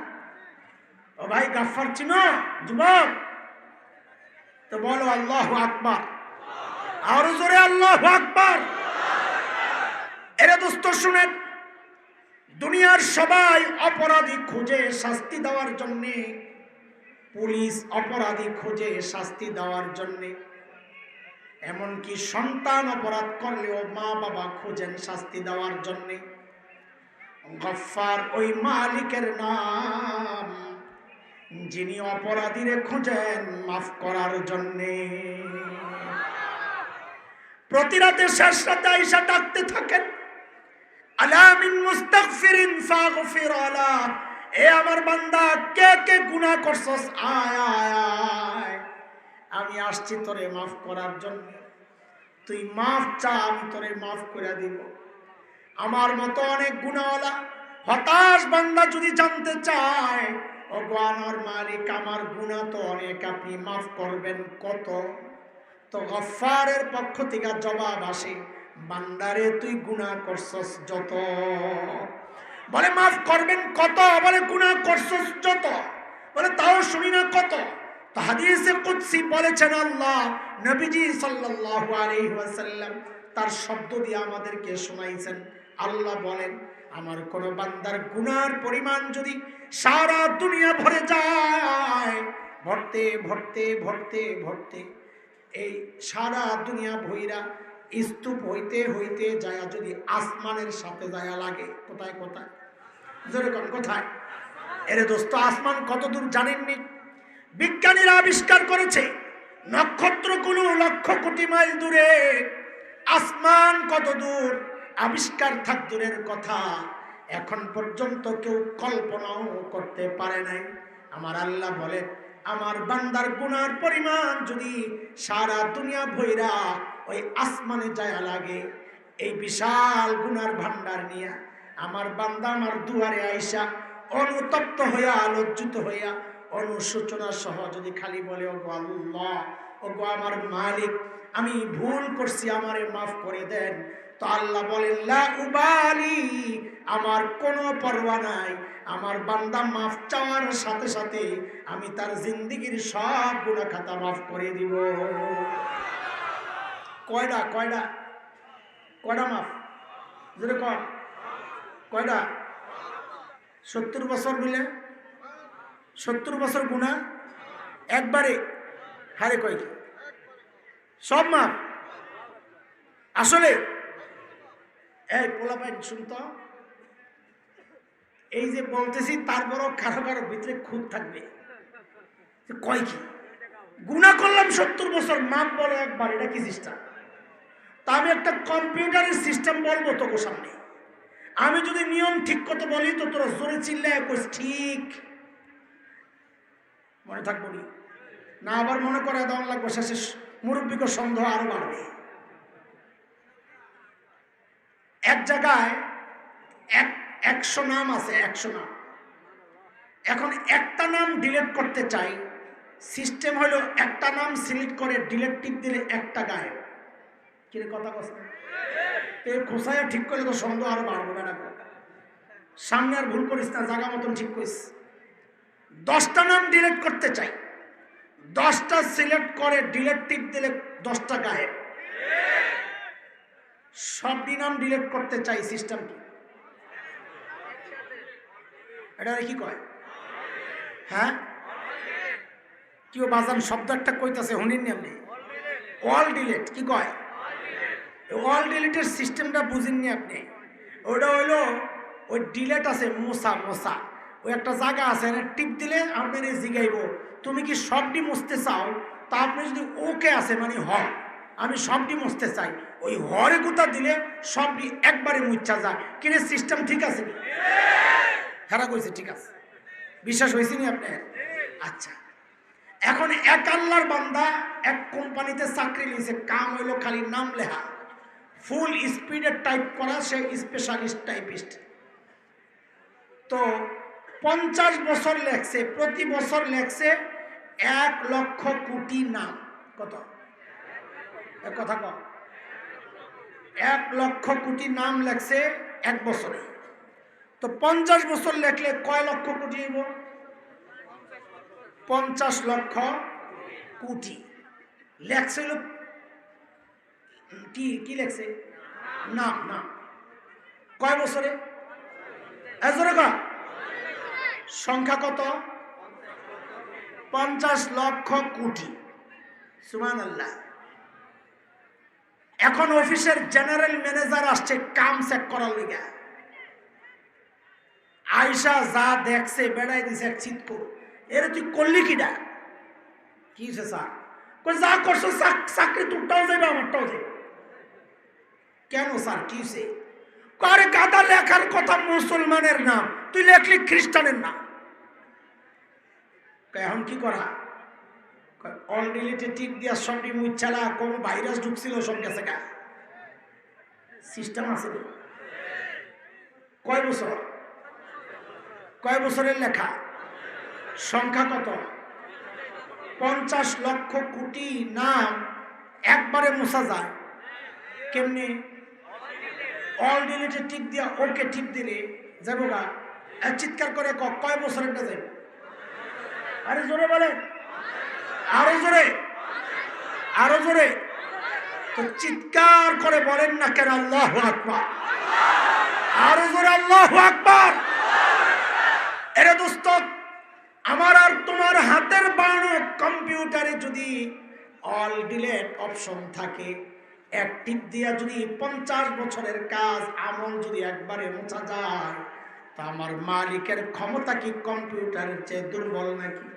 Speaker 1: ও ভাই, গফফার চিনো যুবক? তো বলো আল্লাহু আকবার। আরো জোরে আল্লাহু আকবার। এরে দোস্ত শুনেন, দুনিয়ার সবাই অপরাধী খুঁজে শাস্তি দেওয়ার জন্যে, পুলিশ অপরাধী খুঁজে শাস্তি দেওয়ার জন্যে, এমনকি সন্তান অপরাধ করলেও মা বাবা খুঁজেন শাস্তি দেওয়ার জন্যে। গফফার ওই মালিকের নাম যিনি অপরাধীরে খুঁজেন মাফ করার জন্যে। প্রতি রাতে শেষ রাতে আইসা ডাকতে থাকেন, আলা মিন মুস্তাগফিরিন ফাগফির আলা। এ আমার বান্দা, কে কে গুনাহ করছস, আয় আয় আয়, আমি আসছি তোরে মাফ করার জন্য। তুই মাফ চা, আমি তোরে মাফ করে দিব। আমার মতো অনেক গুনাহওয়ালা হতাশ বান্দা যদি জানতে চায়, ও গো আমার মালিক, আমার গুনাহ তো অনেক, আপনি মাফ করবেন কত? তো গফফারের পক্ষ থেকে জবাব আসে, বান্দারে তুই গুনাহ করছস যত। বলে মাফ করবেন কত? বলে গুনাহ করছস যত। বলে তাও শুনি না কত? তো হাদিসে কুদসি বলেছেন আল্লাহ, নবীজি সাল্লাল্লাহু আলাইহি ওয়াসাল্লাম তার শব্দ দিয়ে আমাদেরকে শোনাইছেন। আল্লাহ বলেন, আমার কোন বান্দার গুনার পরিমাণ যদি সারা দুনিয়া ভরে যায়, ভরতে ভরতে ভরতে ভরতে এই সারা দুনিয়া ভইরা স্তূপ হইতে হইতে যায় যদি আসমানের সাথে যায় লাগে, কোথায় কোথায়? জোরে কোন কোথায়? এরে দোস্ত, আসমান কত দূর জানেননি? বিজ্ঞানীরা আবিষ্কার করেছে নক্ষত্রগুলো লক্ষ কোটি মাইল দূরে। আসমান কত দূর আবিষ্কার থাক দূরের কথা, এখন পর্যন্ত কেউ কল্পনাও করতে পারে নাই। আমার আল্লাহ বলে, আমার বান্দার গুনার পরিমাণ যদি সারা দুনিয়া ভৈরা ওই আসমানে যায় লাগে, এই বিশাল গুনার ভান্ডার নিয়ে আমার বান্দা আমার দুয়ারে আইসা অনুতপ্ত হইয়া, লজ্জিত হইয়া, অনুশোচনা সহ যদি খালি বলে, ও গো আল্লাহ, ও গো আমার মালিক, আমি ভুল করছি, আমারে মাফ করে দেন, তো আল্লাহ বলেন, লা উবালি, আমার কোনো পরোয়া নাই। আমার বান্দা মাফ চাওয়ার সাথে সাথে আমি তার জিন্দেগীর সব গুনাহ খাতা মাফ করে দিব। কয়টা কয়টা কয়টা মাফ? যদি কয়টা? 70 বছর মিলে 70 বছর গুনাহ একবারে হারে কয় কি সব মাফ? আসলে এই পোলাপাইন শুনতো, এই যে বলতেছি তারপরও কারো কারো ভিতরে খুঁত থাকবে, কয় কি গুনাহ করলাম 70 বছর, মাপ বলে একবার, এটা কি সিস্টেম? তা আমি একটা কম্পিউটারের সিস্টেম বলবো তোকে সামনে, আমি যদি নিয়ম ঠিক করতে বলি তো তোরা জোরে চিল্লায় কইস ঠিক, মনে থাকবো না আবার মনে করে দেওয়া লাগবে, শেষে মুরব্বীকে সন্দেহ আরো বাড়বে। এক জায়গায় 100 নাম আছে, 100 নাম। এখন একটা নাম ডিলিট করতে চাই, সিস্টেম হলো একটা নাম সিলেক্ট করে ডিলিট টিপ দিলে একটা গায়েব। কি কথা কথা এই খোসায় ঠিক করলে তো সন্দেহ আরো বাড়বে না। সামনে আর ভুল করিস না, জায়গা মতন ঠিক করিস। 10টা নাম ডিলিট করতে চাই, 10টা সিলেক্ট করে ডিলিট টিপ দিলে 10টা গায়েব। সবটি নাম ডিলিট করতে চাই, সিস্টেম কি? এটা কি কয়? হ্যাঁ কেউ বাজান শব্দ একটা কইতাছে শুনিনি আপনি? অল ডিলিট কি কয়? অল ডিলিটের সিস্টেমটা বুঝেননি আপনি? ওটা হইলো ওই ডিলেট আছে মোসা মোসা, ওই একটা জায়গা আছে, টিপ দিলে আপনার জিগাইব তুমি কি সবটি মুছতে চাও, তা আপনি যদি ওকে আছে মানে হয় আমি সবটি মুছতে চাই, ওই হরে কোথা দিলে সবটি একবারে মুচ্ছা যায়। কিনে সিস্টেম ঠিক আছে? খারাপ হয়েছে? ঠিক আছে, বিশ্বাস হয়েছে নি আপনার? আচ্ছা, এখন এক আল্লাহর বান্দা এক কোম্পানিতে চাকরি নিয়েছে, কাম হইলো খালি নাম লেখা, ফুল স্পিডে টাইপ করা, সে স্পেশালিস্ট টাইপিস্ট। তো 50 বছর লেখছে, প্রতি বছর লেখছে 1 লক্ষ কোটি নাম। কত? এক কথা কম, 1 লক্ষ কোটি নাম লেখছে এক বছরে। তো 50 বছর লেখলে কয় লক্ষ কোটি হইব? 50 লক্ষ কোটি লেখছিল। কি কি লেখছে? নাম। নাম কয় বছরে? সংখ্যা কত? 50 লক্ষ কোটি। সুবহানাল্লাহ। এখন অফিসের জেনারেল ম্যানেজার আসছে কাম চেক করার লিগা, আয়সা যা দেখছে বেড়াই দিছে এক চিৎকো, এর তুই করলি কিডা? কি হয়েছে স্যার? যা করছো চাকরি তোরটাও যাবে আমারটাও যাবে। কেন স্যার কি হয়েছে? আরে গাদা লেখার কথা মুসলমানের নাম, তুই লেখলি খ্রিস্টানের নাম। এখন কি করা? অল ডিলিটে টিপ দিয়া সবটি মুচ্ছালা, কোন ভাইরাস ঢুকছিল সব গেছে গা। সিস্টেম আছে। কয় বছর? কয় বছরের লেখা? সংখ্যা কত? 50 লক্ষ কোটি নাম একবারে মোছা যায় কেমনি? অল ডিলিটে টিপ দিয়া ওকে টিপ দিলে যাবো গা। চিৎকার করে কয় বছরেরটা যাবে? আরে জোরে বলে, আরো জোরে, আরো জোরে। তো চিৎকার করে বলেন না কেন আল্লাহু আকবার? আরো জোরে আল্লাহু আকবার। এরে দোস্ত, আমার আর তোমার হাতের বানানো কম্পিউটারে যদি অল ডিলিট অপশন থাকে, এক টিপ দিয়া যদি 50 বছরের কাজ আমল যদি একবারে মোছা যায়, তা আমার মালিকের ক্ষমতা কি কম্পিউটারের চেয়ে দুর্বল নাকি?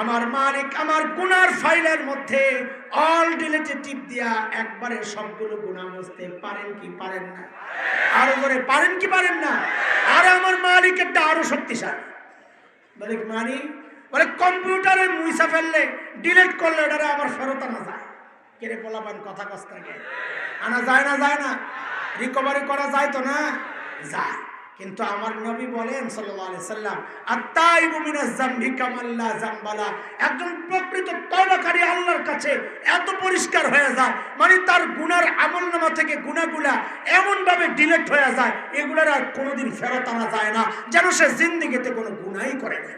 Speaker 1: আমার মালিক আমার গুনার ফাইলের মধ্যে অল ডিলিটে টিপ দিয়া একবারে সবগুলো গুনাহ মুছতে পারেন কি পারেন না? আরো করে পারেন কি পারেন না? আর আমার মালিকেরটা আরো শক্তিশালী। বলে মানি বলে কম্পিউটারে মুছা ফেললে, ডিলিট করলে ওটা আবার ফেরত আনা যায়। কেড়ে বলাবেন কথা কস্তাকে আনা যায় না? যায় না? রিকভারি করা যায় তো না? যায়। কিন্তু আমার নবী বলেন সাল্লাল্লাহু আলাইহি সাল্লাম, আত-তাইবু মিনাজ যামবি কামান লা যামবালা, একজন প্রকৃত তওবাকারী আল্লাহর কাছে এত পরিষ্কার হয়ে যায়, মানে তার গুনার আমলনামা থেকে গুনাহগুলা এমন ভাবে ডিলিট হয়ে যায়, এগুলার আর কোনোদিন ফেরত আনা যায় না, যেন সে জিন্দেগিতে কোনো গুনাহই করে না।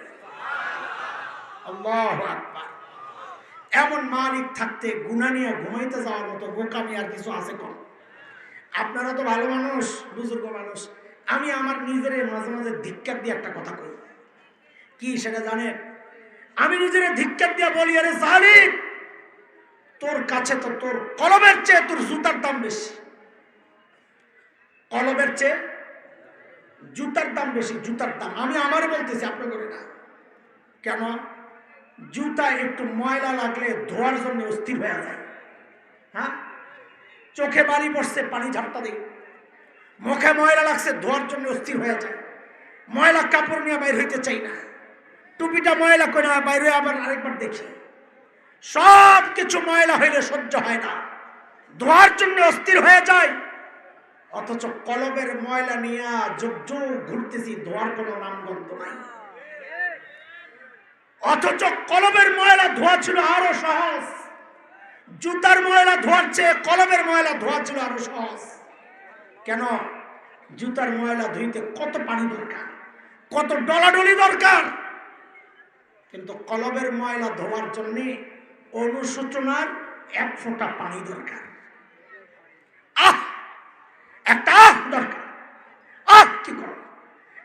Speaker 1: আল্লাহু আকবার। এমন মালিক থাকতে গুনাহ নিয়ে ঘুমাইতে যাওয়ার মতো বোকামি আর কিছু আছে কোন? আপনারা তো ভালো মানুষ, বুজুর্গ মানুষ, আমি আমার নিজের মাঝে মাঝে ধিক্কার দিয়ে একটা কথা কই। কি সেটা জানেন? আমি নিজের ধিক্কার দিয়ে বলি, আরে জালিম, তোর কাছে তো তোর কলমের চেয়ে তোর জুতার দাম বেশি। কলমের চেয়ে জুতার দাম বেশি, জুতার দাম। আমি আমারে বলতেছি, আপনি করে না কেন? জুতা একটু ময়লা লাগলে ধোয়ার জন্য অস্থির হয়ে যায়। হ্যাঁ, চোখে বালি পড়ছে, পানি ঝাপটা দিই, মুখে ময়লা লাগছে, ধোয়ার জন্য অস্থির হয়ে যায়, ময়লা কাপড় নিয়ে বাইর হইতে চাই না, টুপিটা ময়লা করে বাইরে আবার আরেকবার দেখি, সব কিছু ময়লা হইলে সহ্য হয় না, ধোয়ার জন্য অস্থির হয়ে যায়। অথচ কলবের ময়লা নিয়ে যুগ যুগ ঘুরতেছি, ধোয়ার কোনো নামগন্ধ নাই। অথচ কলবের ময়লা ধোয়া ছিল আরো সহজ, জুতার ময়লা ধোয়ার চেয়ে কলবের ময়লা ধোয়া ছিল আরো সহজ। কেন? জুতার ময়লা ধুইতে কত পানি দরকার, কত ডলাডলি দরকার, কিন্তু কলবের ময়লা ধোয়ার জন্য অনুশোচনার এক ফোঁটা পানি দরকার। একটা দরকার। কি করো?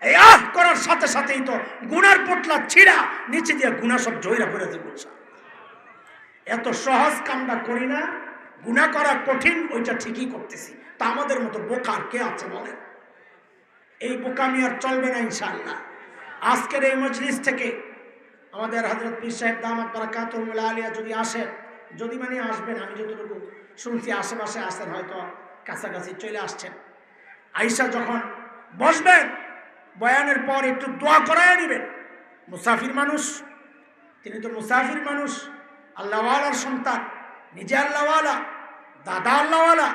Speaker 1: এই করার সাথে সাথেই তো গুনার পোটলা ছিঁড়া নিচে দিয়ে গুনাহ সব জয়রা করে দেবো। এত সহজ কামটা করি না, গুনাহ করা কঠিন, ওইটা ঠিকই করতেছি। তা আমাদের মতো বোকার কে আছে বলে? এই বোকামি আর চলবে না ইনশাআল্লাহ। আজকের এই মজলিস থেকে আমাদের হযরত পীর সাহেব দামাত বারাকাতুহুল আলিয়া যদি আসেন, যদি মানে আসবেন, আমি যতটুকু শুনছি আশেপাশে আসেন, হয়তো কাছাকাছি চলে আসছেন। আয়েশা যখন বসবেন, বয়ানের পর একটু দোয়া করায় নেবেন। মুসাফির মানুষ, তিনি তো মুসাফির মানুষ, আল্লাহওয়ালার সন্তান, নিজে আল্লাহওয়ালা, দাদা আল্লাহওয়ালা,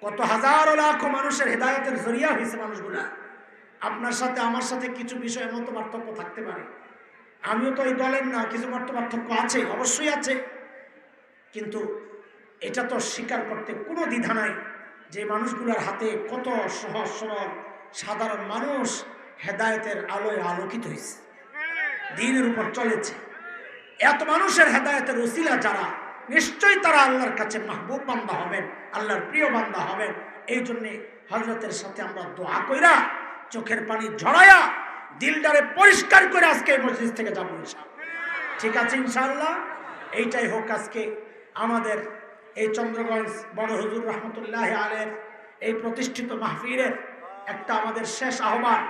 Speaker 1: কত হাজারো লাখো মানুষের হেদায়েতের জরিয়া হয়েছে মানুষগুলা। আপনার সাথে আমার সাথে কিছু বিষয়ে মত পার্থক্য থাকতে পারে, আমিও তো এই দলের না, কিছু মত পার্থক্য আছে, অবশ্যই আছে, কিন্তু এটা তো স্বীকার করতে কোনো দ্বিধা নাই যে মানুষগুলোর হাতে কত সহজ সরল সাধারণ মানুষ হেদায়েতের আলোয় আলোকিত হয়েছে, দ্বীনের উপর চলেছে। এত মানুষের হেদায়েতের ওসিলা যারা, নিশ্চয়ই তারা আল্লাহর কাছে মাহবুব বান্দা হবেন, আল্লাহর প্রিয় বান্দা হবেন। এই জন্যে হযরতের সাথে আমরা দোয়া কইরা, চোখের পানি ঝরাইয়া, দিলটারে পরিষ্কার করে আজকে এই মজলিস থেকে যাবো ইনশাআল্লাহ। ঠিক আছে ইনশাআল্লাহ? এইটাই হোক আজকে আমাদের এই চন্দ্রগঞ্জ বড় হুজুর রহমতুল্লাহ আলাইহির এই প্রতিষ্ঠিত মাহফিলের একটা আমাদের শেষ আহ্বান,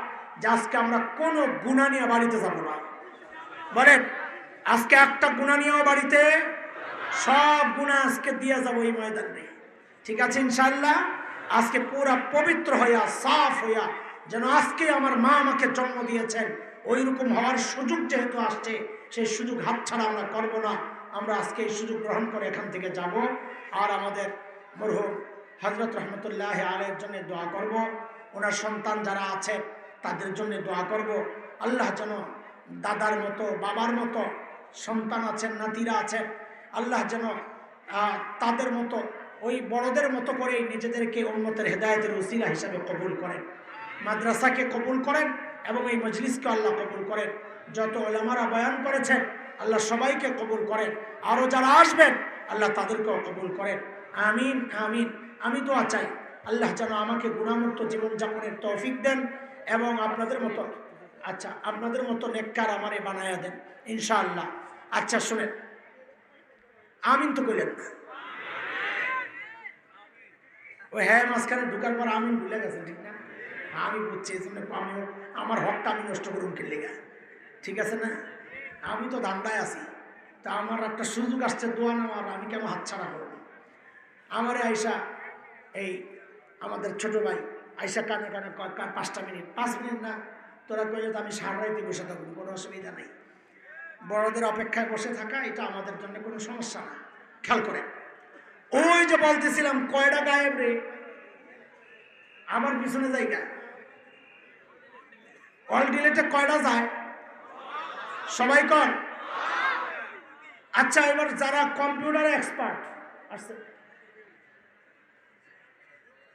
Speaker 1: যে আজকে আমরা কোনো গুনাহ নিয়ে বাড়িতে যাব না। বলেন, আজকে একটা গুনাহ নিয়েও বাড়িতে, সব গুনাহ আজকে দিয়ে যাব এই ময়দানে। ঠিক আছে ইনশাআল্লাহ? আজকে পুরা পবিত্র হইয়া, সাফ হইয়া, যেন আজকে আমার মা আমাকে জন্ম দিয়েছেন ওই রকম হওয়ার সুযোগ যেহেতু আসছে, সেই সুযোগ হাতছাড়া আমরা করব না। আমরা আজকে এই সুযোগ গ্রহণ করে এখান থেকে যাব, আর আমাদের মরহুম হযরত রহমতুল্লাহ আলাইহির জন্য দোয়া করব, ওনার সন্তান যারা আছে তাদের জন্য দোয়া করব। আল্লাহ যেন দাদার মতো, বাবার মতো সন্তান আছেন, নাতিরা আছেন, আল্লাহ যেন তাদের মতো, ওই বড়দের মতো করে নিজেদেরকে উম্মতের হেদায়েতের ওসিলা হিসাবে কবুল করেন, মাদ্রাসাকে কবুল করেন, এবং এই মজলিসকে আল্লাহ কবুল করেন। যত উলামারা বয়ান করেছেন আল্লাহ সবাইকে কবুল করেন, আরও যারা আসবেন আল্লাহ তাদেরকেও কবুল করেন। আমিন আমিন। আমি দোয়া চাই আল্লাহ যেন আমাকে গুনাহমুক্ত জীবনযাপনের তৌফিক দেন, এবং আপনাদের মতো, আচ্ছা আপনাদের মতো নেককার আমারে বানায়া দেন ইনশাআল্লাহ। আচ্ছা শুনেন, আমিন তো কইলেন না? ওই হ্যাঁ মাঝখানে ঢুকার পর আমিন ভুলে গেছেন, ঠিক না? আমি বুঝছি, এই জন্য আমিও আমার হকটা আমি নষ্ট করুন খেলে গা, ঠিক আছে না? আমি তো ধান্দায় আছি, তা আমার একটা সুযোগ আসছে দোয়া নেওয়ার, আমি কেন হাতছাড়া করব? আমারে আয়েশা, এই আমাদের ছোট ভাই আয়েশা কানে কানে 5টা মিনিট, 5 মিনিট না, তোরা কইলে তো আমি সারাইতে বসে থাকবো, কোনো অসুবিধা নেই। বড়দের অপেক্ষায় বসে থাকা এটা আমাদের জন্য কোনো সমস্যা না। খেয়াল করে, ওই যে বলতেছিলাম কয়টা গায়েব রে, আমার পিছনে জায়গা অল ডিলেটে কয়টা যায় সবাই কর। আচ্ছা, এবার যারা কম্পিউটারে এক্সপার্ট আসছে,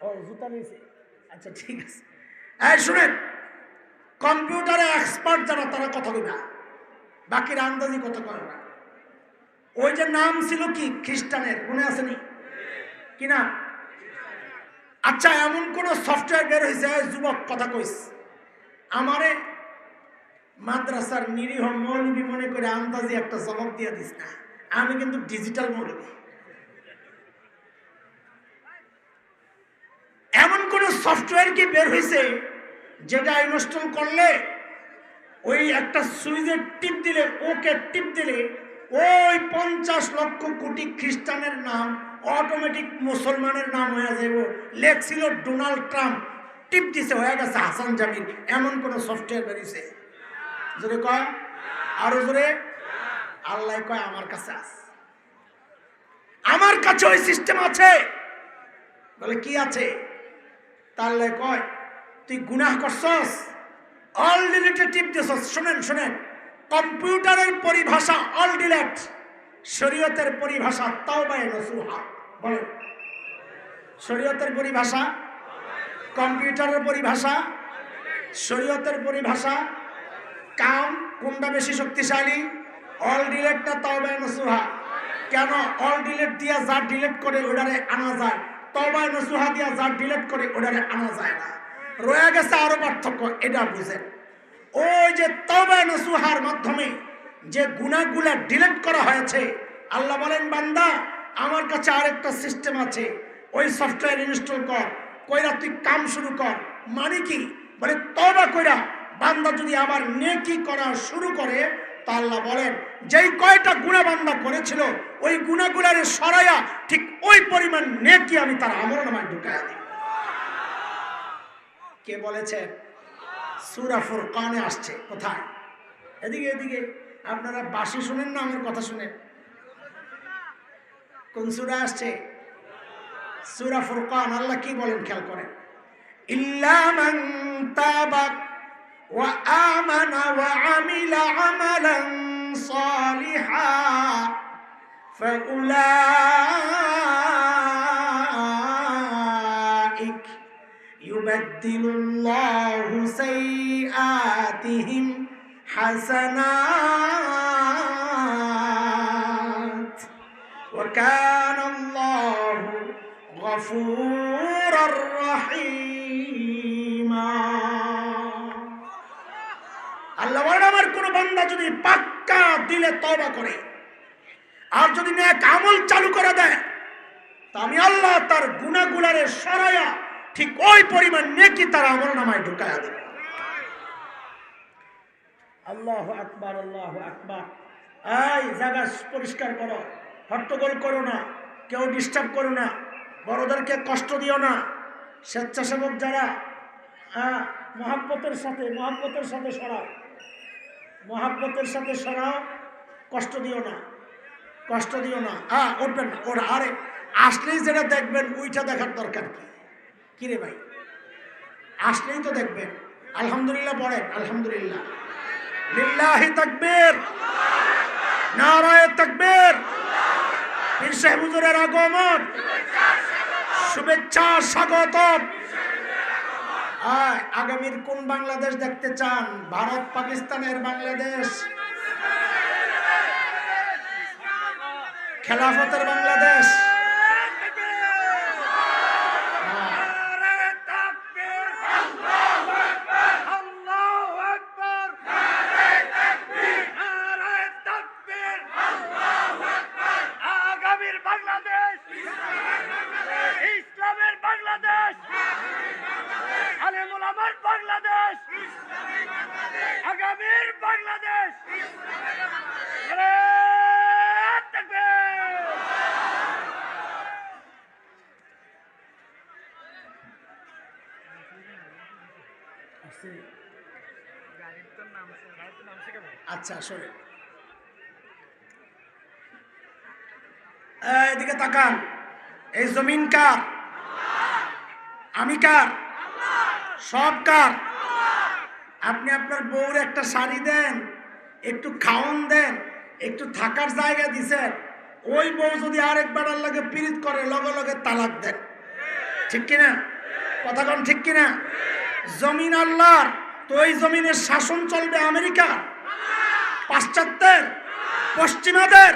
Speaker 1: ও জুতা নিয়েছে, আচ্ছা ঠিক আছে। এই শুনেন, কম্পিউটারে এক্সপার্ট যারা তারা কথা বলবে, বাকির আন্দাজি কথা করে না। ওই যে নাম ছিল কি খ্রিস্টানের, মনে আছে নি কি না? আচ্ছা, এমন কোন সফটওয়্যার বের হয়েছে, যুবক কথা কইস, আমারে মাদ্রাসার নিরীহ মৌলবি মনে করে আন্দাজি একটা জবাব দিয়ে দিস না, আমি কিন্তু ডিজিটাল মৌলবি। এমন কোন সফটওয়্যার কি বের হয়েছে যেটা ইনস্টল করলে ওই একটা সুইচের টিপ দিলে, ওকে টিপ দিলে ওই 50 লক্ষ কোটি খ্রিস্টানের নাম অটোমেটিক মুসলমানের নাম হয়ে যাবে। লেখছিল ডোনাল্ড ট্রাম্প, টিপ দিছে হয়ে গেছে হাসান জামিল। এমন কোন সফটওয়্যার বেরিয়েছে? জোরে কয়, আরো জোরে। আল্লাহ কয় আমার কাছে আছে, আমার কাছে ওই সিস্টেম আছে। বলে কি আছে? তাহলে কয় তুই গুনাহ করছস, অল ডিলিটে টিপ দিছস। শুনেন শুনেন, কম্পিউটারের পরিভাষা অল ডিলেট, শরীয়তের পরিভাষা তাওবা নসুহা। বলেন, শরীয়তের পরিভাষা, কম্পিউটারের পরিভাষা, শরীয়তের পরিভাষা। কাম কোনটা বেশি শক্তিশালী? অল ডিলেট না তাওবা নসুহা? কেন অল ডিলেট দিয়া যা ডিলেট করে ওটারে আনা যায়, তাওবা নসুহা দিয়া যা ডিলেট করে ওটারে আনা যায় না। রয়ে গেছে আরো পার্থক্য, এটা বুঝেন। ওই যে তাওবা নসুহার মাধ্যমে যে গুনাহগুলা ডিলিট করা হয়েছে, আল্লাহ বলেন বান্দা আমার কাছে আরেকটা সিস্টেম আছে, ওই সফটওয়্যার ইনস্টল কর, কইরা তুই কাম শুরু কর। মানে কি? বলে তওবা কইরা বান্দা যদি আবার নেকি করা শুরু করে, তা আল্লাহ বলেন যেই কয়টা গুনাহ বান্দা করেছিল ওই গুনাহগুলারে সরাইয়া ঠিক ওই পরিমাণ নেকি আমি তার আমলনামায় ঢুকাইয়া দিই। কে বলেছে? সূরা ফুরকানে আসছে। কোথায়? এদিকে এদিকে। আপনারা বাসি শুনেন না আমার কথা শুনেন? কোন সূরা আসছে? সূরা ফুরকান। আল্লাহ কি বলেন খেয়াল করেন, ইল্লা মান তাবা ওয়া আমানা ওয়া আমিলা আমালান সালিহা ফাউলাইক ইউবাদদিলুল্লাহু সাইয়্যাতিহিম হাসানাত ওয়া কানাল্লাহু গফুরার রহিমা। আল্লাহ বলেন আমার কোন বান্দা যদি পাক্কা দিলে তওবা করে আর যদি নেক আমল চালু করে দেয়, তা আমি আল্লাহ তার গুনাহগুলারে সরাইয়া ঠিক ওই পরিমাণ নেকি তার আমলনামায় ঢুকায়া দেব। আল্লাহু আকবার, আল্লাহু আকবার। এই জায়গা পরিষ্কার করো, হট্টগোল করো না, কেউ ডিস্টার্ব করো না, বড়দেরকে কষ্ট দিও না। স্বেচ্ছাসেবক যারা মহাব্বতের সাথে সরাও, মহাব্বতের সাথে সরাও, কষ্ট দিও না, কষ্ট দিও না। উঠবেন না ওরা। আরে আসলেই যেটা দেখবেন ওইটা দেখার দরকার কি? কিরে ভাই, আসলেই তো দেখবেন। আলহামদুলিল্লাহ পড়েন, আলহামদুলিল্লাহ, লিল্লাহি তাকবীর, নারায়ে তাকবীর। পীর সাহেব হুজুরের আগমন, শুভেচ্ছা, স্বাগতম। আগামীর কোন বাংলাদেশ দেখতে চান? ভারত পাকিস্তানের বাংলাদেশ, খেলাফতের বাংলাদেশ? আচ্ছা শোনেন, এদিকে তাকান। এই জমিন কার? আমি কার? সব কার? আপনি আপনার বউর একটা শাড়ি দেন, একটু খাওন দেন, একটু থাকার জায়গা দিছেন, ওই বউ যদি আরেকবার আল্লাহকে পীড়িত করে লগে লগে তালাক দেন। ঠিক কিনা? কথা কোন ঠিক কিনা? জমিন আল্লাহর, তো ওই জমিনের শাসন চলবে আমেরিকা, পাশ্চাত্যের, পশ্চিমাদের?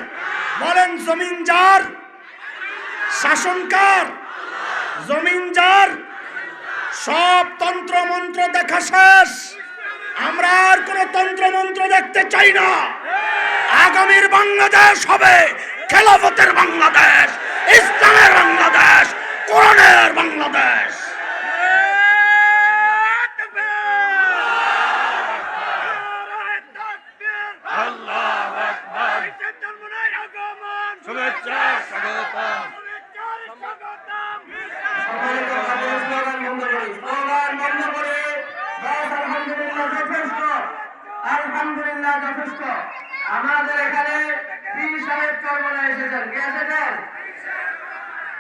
Speaker 1: বলেন জমিন যার, শাসন কার? জমিন যার। সব তন্ত্র মন্ত্র দেখা শেষ, আমরা আর কোন তন্ত্র মন্ত্র দেখতে চাই না। আগামীর বাংলাদেশ হবে খেলাফতের বাংলাদেশ, ইসলামের বাংলাদেশ, কোরআনের বাংলাদেশ।
Speaker 2: শুভেচ্ছা স্বাগতম।
Speaker 3: স্লোগান বন্ধ করি, স্লোগান বন্ধ করে ব্যাস আলহামদুলিল্লাহ যথেষ্ট, আলহামদুলিল্লাহ যথেষ্ট। আমাদের এখানে পীর সাহেব চরমনা এসেছেন। কে এসেছেন?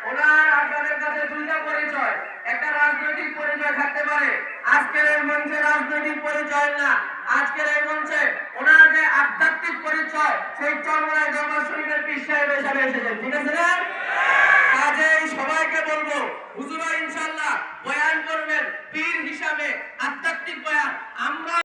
Speaker 3: ওনার আপনাদের কাছে দুইটা পরিচয়, একটা রাজনৈতিক পরিচয় থাকতে পারে, আজকের এই মঞ্চে রাজনৈতিক পরিচয় না, আজকের এই মঞ্চে ওনার যে আধ্যাত্মিক পরিচয়, সেই চরমনায় দরবার শরীফের পীর সাহেব হিসাবে এসেছেন। ঠিক আছে না? কাজেই সবাইকে বলবো, হুজুরা ইনশাআল্লাহ বয়ান করবেন পীর হিসাবে, আধ্যাত্মিক বয়ান। আমরা